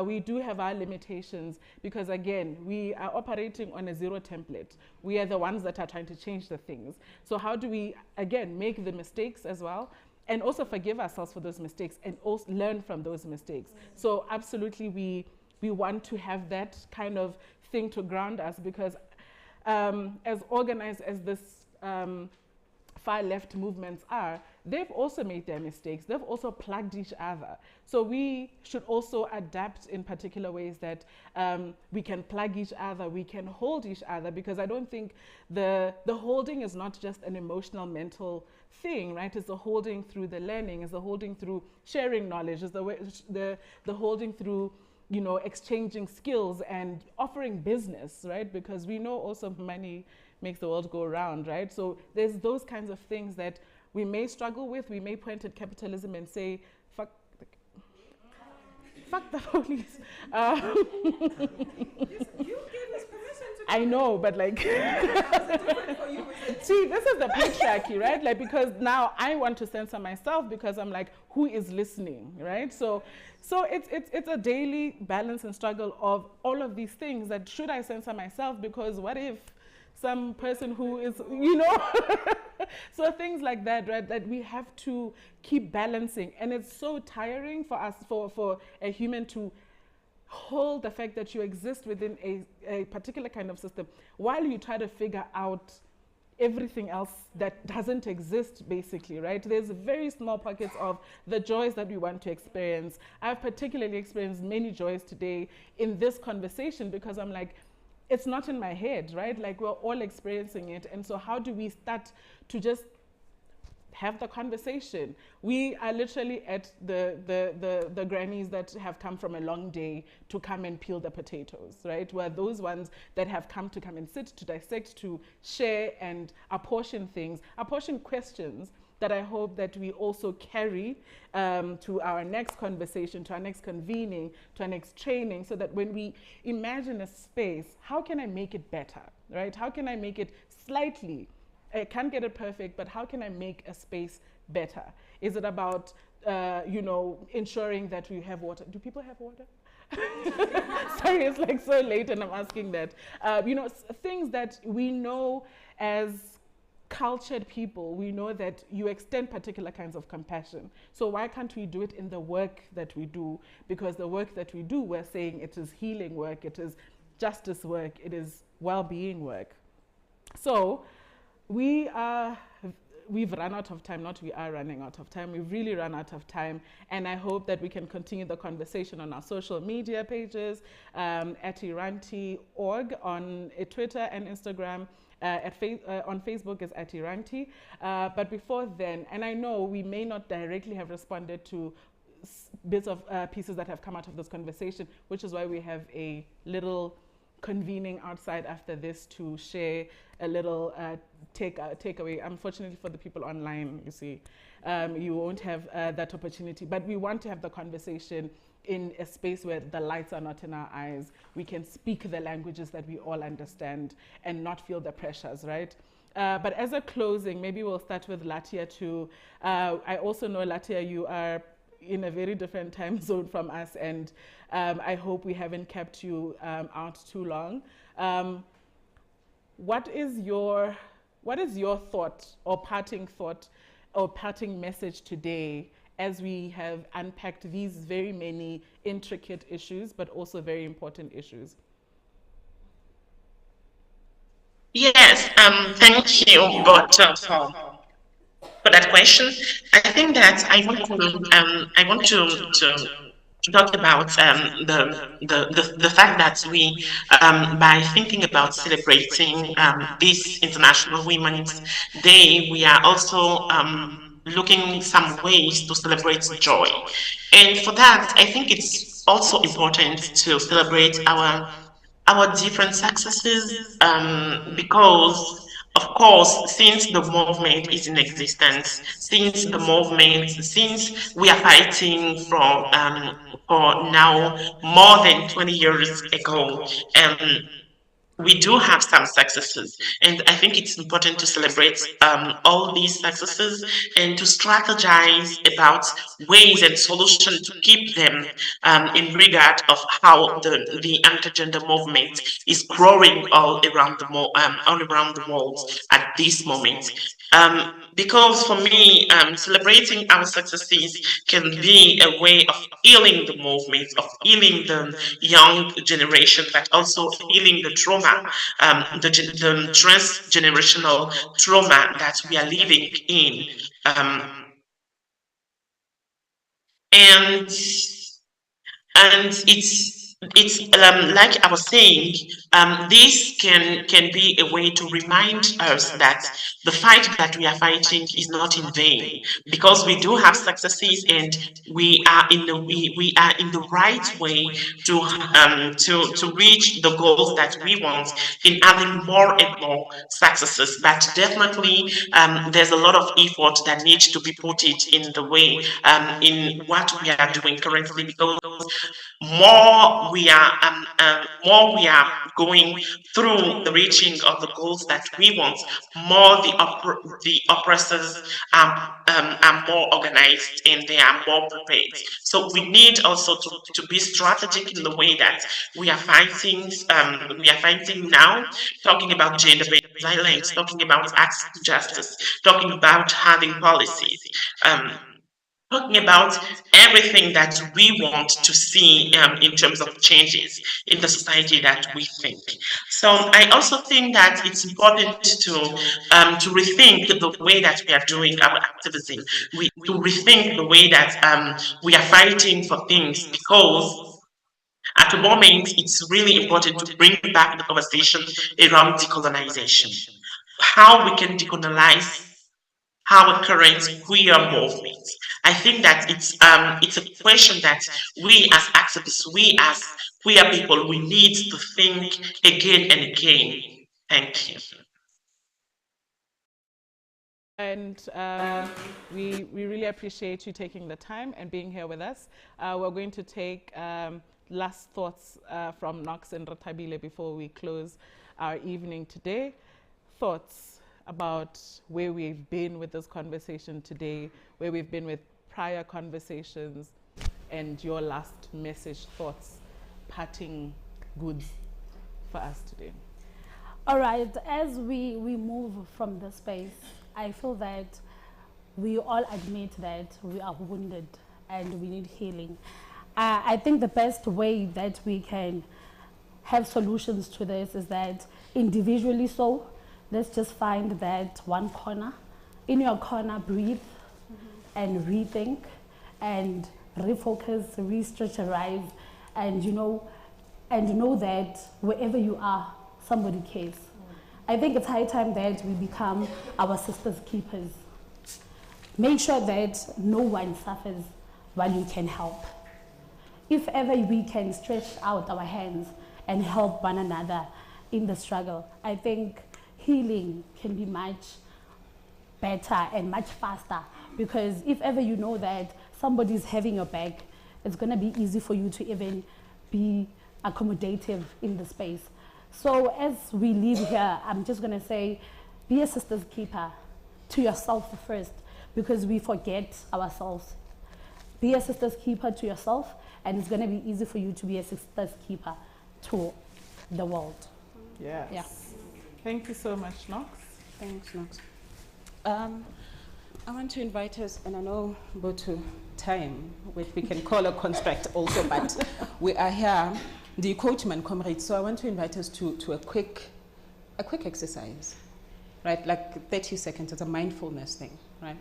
We do have our limitations because, again, we are operating on a zero template. We are the ones that are trying to change the things. So how do we, again, make the mistakes as well, and also forgive ourselves for those mistakes and also learn from those mistakes? So absolutely, we want to have that kind of thing to ground us, because as organized as this far left movements are, they've also made their mistakes. They've also plugged each other. So we should also adapt in particular ways that we can plug each other, we can hold each other, because I don't think the holding is not just an emotional, mental thing, right? It's the holding through the learning, it's the holding through sharing knowledge, it's the holding through, you know, exchanging skills and offering business, right? Because we know also money makes the world go round, right? So there's those kinds of things that we may struggle with. We may point at capitalism and say, fuck the police. I know, but like, see, this is the patriarchy, right? Like, because now I want to censor myself because I'm like, who is listening, right? So it's a daily balance and struggle of all of these things. That should I censor myself? Because what if some person who is, you know, so things like that, right? That we have to keep balancing, and it's so tiring for us, for a human to hold the fact that you exist within a particular kind of system while you try to figure out everything else that doesn't exist, basically, right? There's very small pockets of the joys that we want to experience. I've particularly experienced many joys today in this conversation because I'm like, it's not in my head, right? Like, we're all experiencing it. And so how do we start to just have the conversation? We are literally at the grannies that have come from a long day to come and peel the potatoes, right? We're those ones that have come and sit, to dissect, to share and apportion things, apportion questions that I hope that we also carry to our next conversation, to our next convening, to our next training, so that when we imagine a space, how can I make it better, right? How can I make it slightly, I can't get it perfect, but how can I make a space better? Is it about, you know, ensuring that we have water? Do people have water? Sorry, it's like so late and I'm asking that. You know, things that we know as cultured people, we know that you extend particular kinds of compassion. So why can't we do it in the work that we do? Because the work that we do, we're saying it is healing work, it is justice work, it is well-being work. So we've run out of time, not we are running out of time, we've really run out of time, and I hope that we can continue the conversation on our social media pages, at Iranti.org, on Twitter and Instagram, on Facebook is at Iranti. But before then, and I know we may not directly have responded to bits of pieces that have come out of this conversation, which is why we have a little convening outside after this to share a little takeaway. Unfortunately for the people online, you see, you won't have that opportunity, but we want to have the conversation in a space where the lights are not in our eyes. We can speak the languages that we all understand and not feel the pressures, right? But as a closing, maybe we'll start with Latia too. I also know, Latia, you are in a very different time zone from us, and I hope we haven't kept you out too long. What is your thought or parting message today as we have unpacked these very many intricate issues, but also very important issues? Yes, thank you, but for that question, I think that I want to talk about the fact that we, by thinking about celebrating this International Women's Day, we are also looking some ways to celebrate joy. And for that, I think it's also important to celebrate our different successes, because of course, since the movement is in existence, since we are fighting for now more than 20 years ago, we do have some successes, and I think it's important to celebrate all these successes and to strategize about ways and solutions to keep them, in regard of how the anti-gender movement is growing all around the world at this moment. Because for me, celebrating our successes can be a way of healing the movement, of healing the young generation, but also healing the trauma trauma, the transgenerational trauma that we are living in. And it's like I was saying, this can be a way to remind us that the fight that we are fighting is not in vain, because we do have successes, and we are in the right way to reach the goals that we want in having more and more successes. But definitely there's a lot of effort that needs to be put it in the way, in what we are doing currently, because more we are going through the reaching of the goals that we want, more the oppressors are more organized and they are more prepared. So we need also to be strategic in the way that we are fighting. We are fighting now, talking about gender-based violence, talking about access to justice, talking about having policies. Talking about everything that we want to see in terms of changes in the society that we think. So I also think that it's important to rethink the way that we are doing our activism, to rethink the way that we are fighting for things, because at the moment it's really important to bring back the conversation around decolonization, how we can decolonize our current queer movement. I think that it's a question that we as activists, we as queer people, we need to think again and again. Thank you. And we really appreciate you taking the time and being here with us. We're going to take last thoughts from Knox and Rethabile before we close our evening today. Thoughts about where we've been with this conversation today, where we've been with prior conversations, and your last message, thoughts, parting goods for us today. All right, as we move from the space, I feel that we all admit that we are wounded and we need healing. I think the best way that we can have solutions to this is that individually, so let's just find that one corner. In your corner, breathe and rethink and refocus, restructurize, and know that wherever you are, somebody cares. I think it's high time that we become our sisters' keepers. Make sure that no one suffers while you can help. If ever we can stretch out our hands and help one another in the struggle, I think healing can be much better and much faster, because if ever you know that somebody's having your back, it's going to be easy for you to even be accommodative in the space. So as we leave here, I'm just going to say, be a sister's keeper to yourself first, because we forget ourselves. Be a sister's keeper to yourself, and it's going to be easy for you to be a sister's keeper to the world. Yes. Yeah. Thank you so much, Knox. Thanks, Knox. I want to invite us, and I know about time, which we can call a construct also, but we are here, the coachman comrades. So I want to invite us to a quick exercise, right? Like 30 seconds. It's a mindfulness thing, right?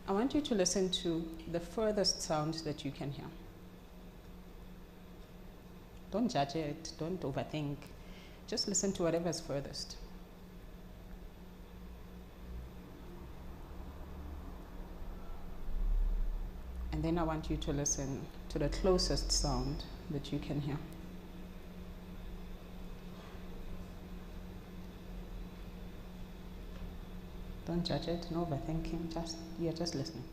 I want you to listen to the furthest sound that you can hear. Don't judge it. Don't overthink. Just listen to whatever's furthest. And then I want you to listen to the closest sound that you can hear. Don't judge it, no overthinking, you're just listening.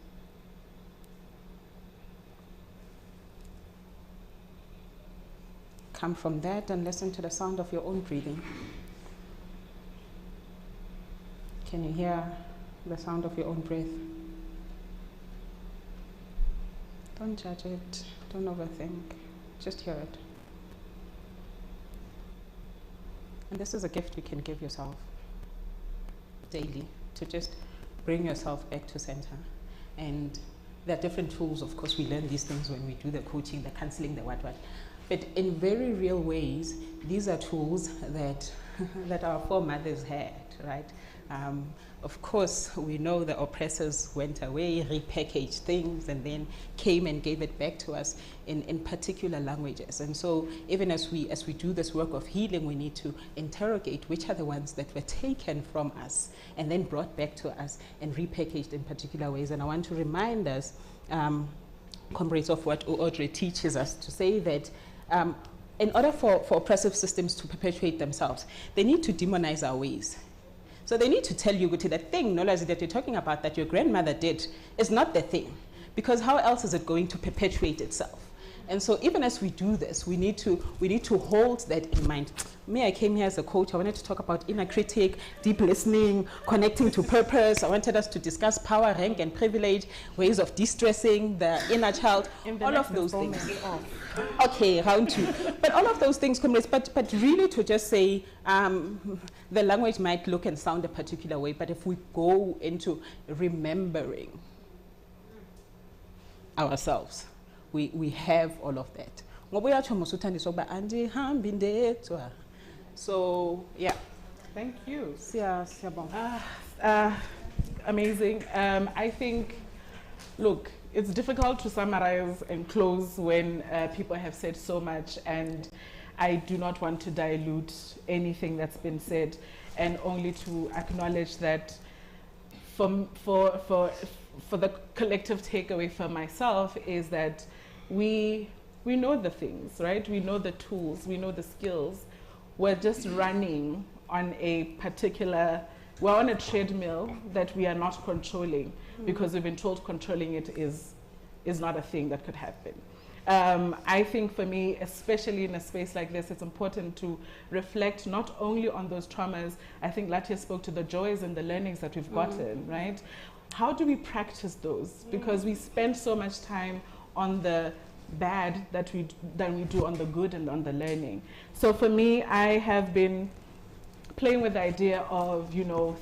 Come from that and listen to the sound of your own breathing. Can you hear the sound of your own breath? Don't judge it, don't overthink, just hear it. And this is a gift you can give yourself daily, to just bring yourself back to center. And there are different tools, of course, we learn these things when we do the coaching, the counseling, the what. But in very real ways, these are tools that, that our foremothers had, right? Of course, we know the oppressors went away, repackaged things, and then came and gave it back to us in particular languages. And so even as we do this work of healing, we need to interrogate which are the ones that were taken from us and then brought back to us and repackaged in particular ways. And I want to remind us, comrades, of what Audrey teaches us, to say that in order for oppressive systems to perpetuate themselves, they need to demonize our ways. So they need to tell you that thing, knowledge that you're talking about, that your grandmother did, is not the thing. Because how else is it going to perpetuate itself? And so even as we do this, we need to hold that in mind. Me, I came here as a coach. I wanted to talk about inner critic, deep listening, connecting to purpose. I wanted us to discuss power, rank, and privilege, ways of de-stressing the inner child, all of those things. Okay, round two. But all of those things, comrades, but really to just say, the language might look and sound a particular way, but if we go into remembering ourselves, we have all of that. So, yeah. Thank you. Bon. Amazing. I think, look, it's difficult to summarize and close when people have said so much, and I do not want to dilute anything that's been said, and only to acknowledge that for the collective takeaway for myself is that we know the things, right? We know the tools, we know the skills. We're just running on a particular, we're on a treadmill that we are not controlling because we've been told controlling it is not a thing that could happen. I think for me, especially in a space like this, it's important to reflect not only on those traumas. I think Latia spoke to the joys and the learnings that we've gotten, right? How do we practice those? Because we spend so much time on the bad than we do on the good and on the learning. So for me, I have been playing with the idea of,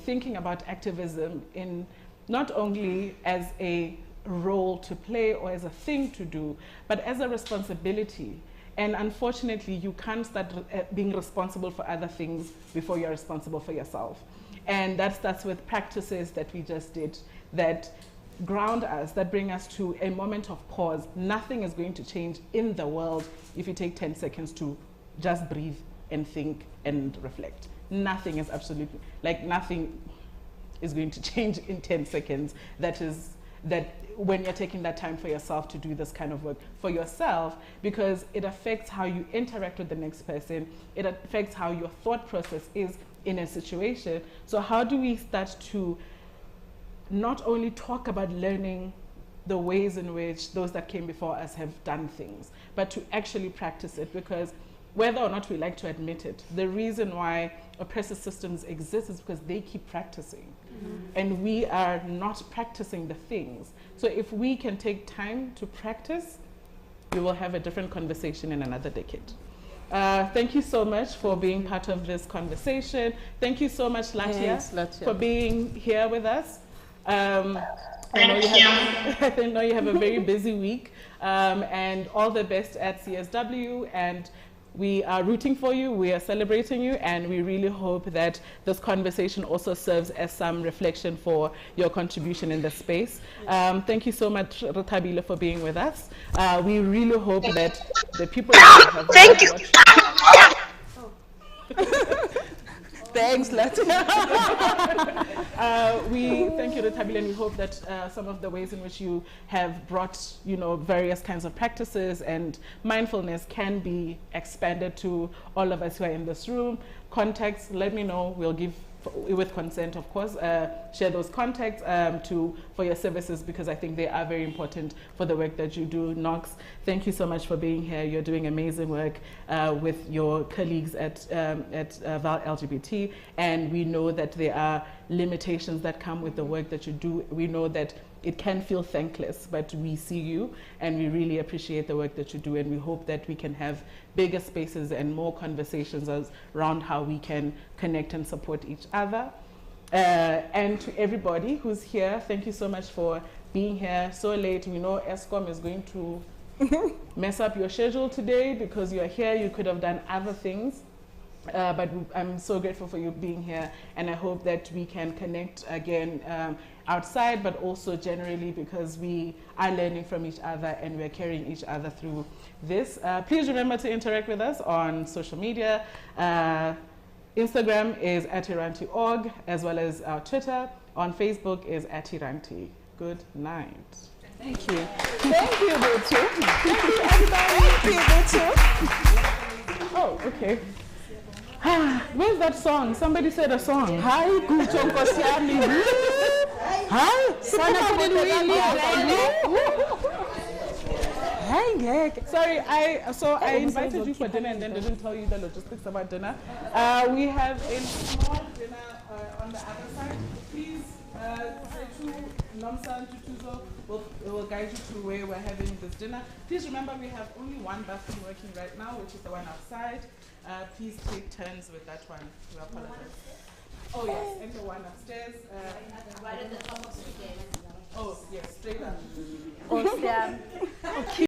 thinking about activism in not only as a role to play or as a thing to do, but as a responsibility. And unfortunately, you can't start being responsible for other things before you're responsible for yourself. And that starts with practices that we just did that ground us, that bring us to a moment of pause. Nothing is going to change in the world if you take 10 seconds to just breathe and think and reflect. Nothing is absolutely, nothing is going to change in 10 seconds. That when you're taking that time for yourself to do this kind of work for yourself, because it affects how you interact with the next person, it affects how your thought process is in a situation. So how do we start to not only talk about learning the ways in which those that came before us have done things, but to actually practice it? Because whether or not we like to admit it, the reason why oppressive systems exist is because they keep practicing. And we are not practicing the things. So if we can take time to practice, we will have a different conversation in another decade. Thank you so much for being part of this conversation. Thank you so much, Latia, for being here with us. I know you have a very busy week, and all the best at CSW, and we are rooting for you, we are celebrating you, and we really hope that this conversation also serves as some reflection for your contribution in the space. Thank you so much, Rethabile, for being with us. We really hope that the people that have thank you. Thanks, Latia. We thank you, Rethabile, and we hope that some of the ways in which you have brought, various kinds of practices and mindfulness can be expanded to all of us who are in this room. Contacts, let me know. We'll give, with consent, of course, share those contacts for your services, because I think they are very important for the work that you do. Knox, thank you so much for being here. You're doing amazing work with your colleagues at Val LGBT, and we know that there are limitations that come with the work that you do. We know that it can feel thankless, but we see you and we really appreciate the work that you do, and we hope that we can have bigger spaces and more conversations around how we can connect and support each other. And to everybody who's here, thank you so much for being here so late. We know ESCOM is going to mess up your schedule today because you're here. You could have done other things. But I'm so grateful for you being here, and I hope that we can connect again outside, but also generally, because we are learning from each other and we're carrying each other through this. Please remember to interact with us on social media. Instagram is @Iranti.org, as well as our Twitter. On Facebook is @Iranti. Good night. Thank you. Thank you, Butu. Thank you, everybody. Thank you, Butu. Oh, okay. Where's that song? Somebody said a song. Hi, Gucho Nkosiani. Hi, sorry, I invited you for dinner and then didn't tell you the logistics about dinner. We have a small dinner on the other side. Please, Nomsa and Tutuzo will guide you to where we're having this dinner. Please remember we have only one bathroom working right now, which is the one outside. Please take turns with that one. We apologize. Oh yes, and the one upstairs. Right at the top of the stairs. Oh yes, straight up. Oh, yeah.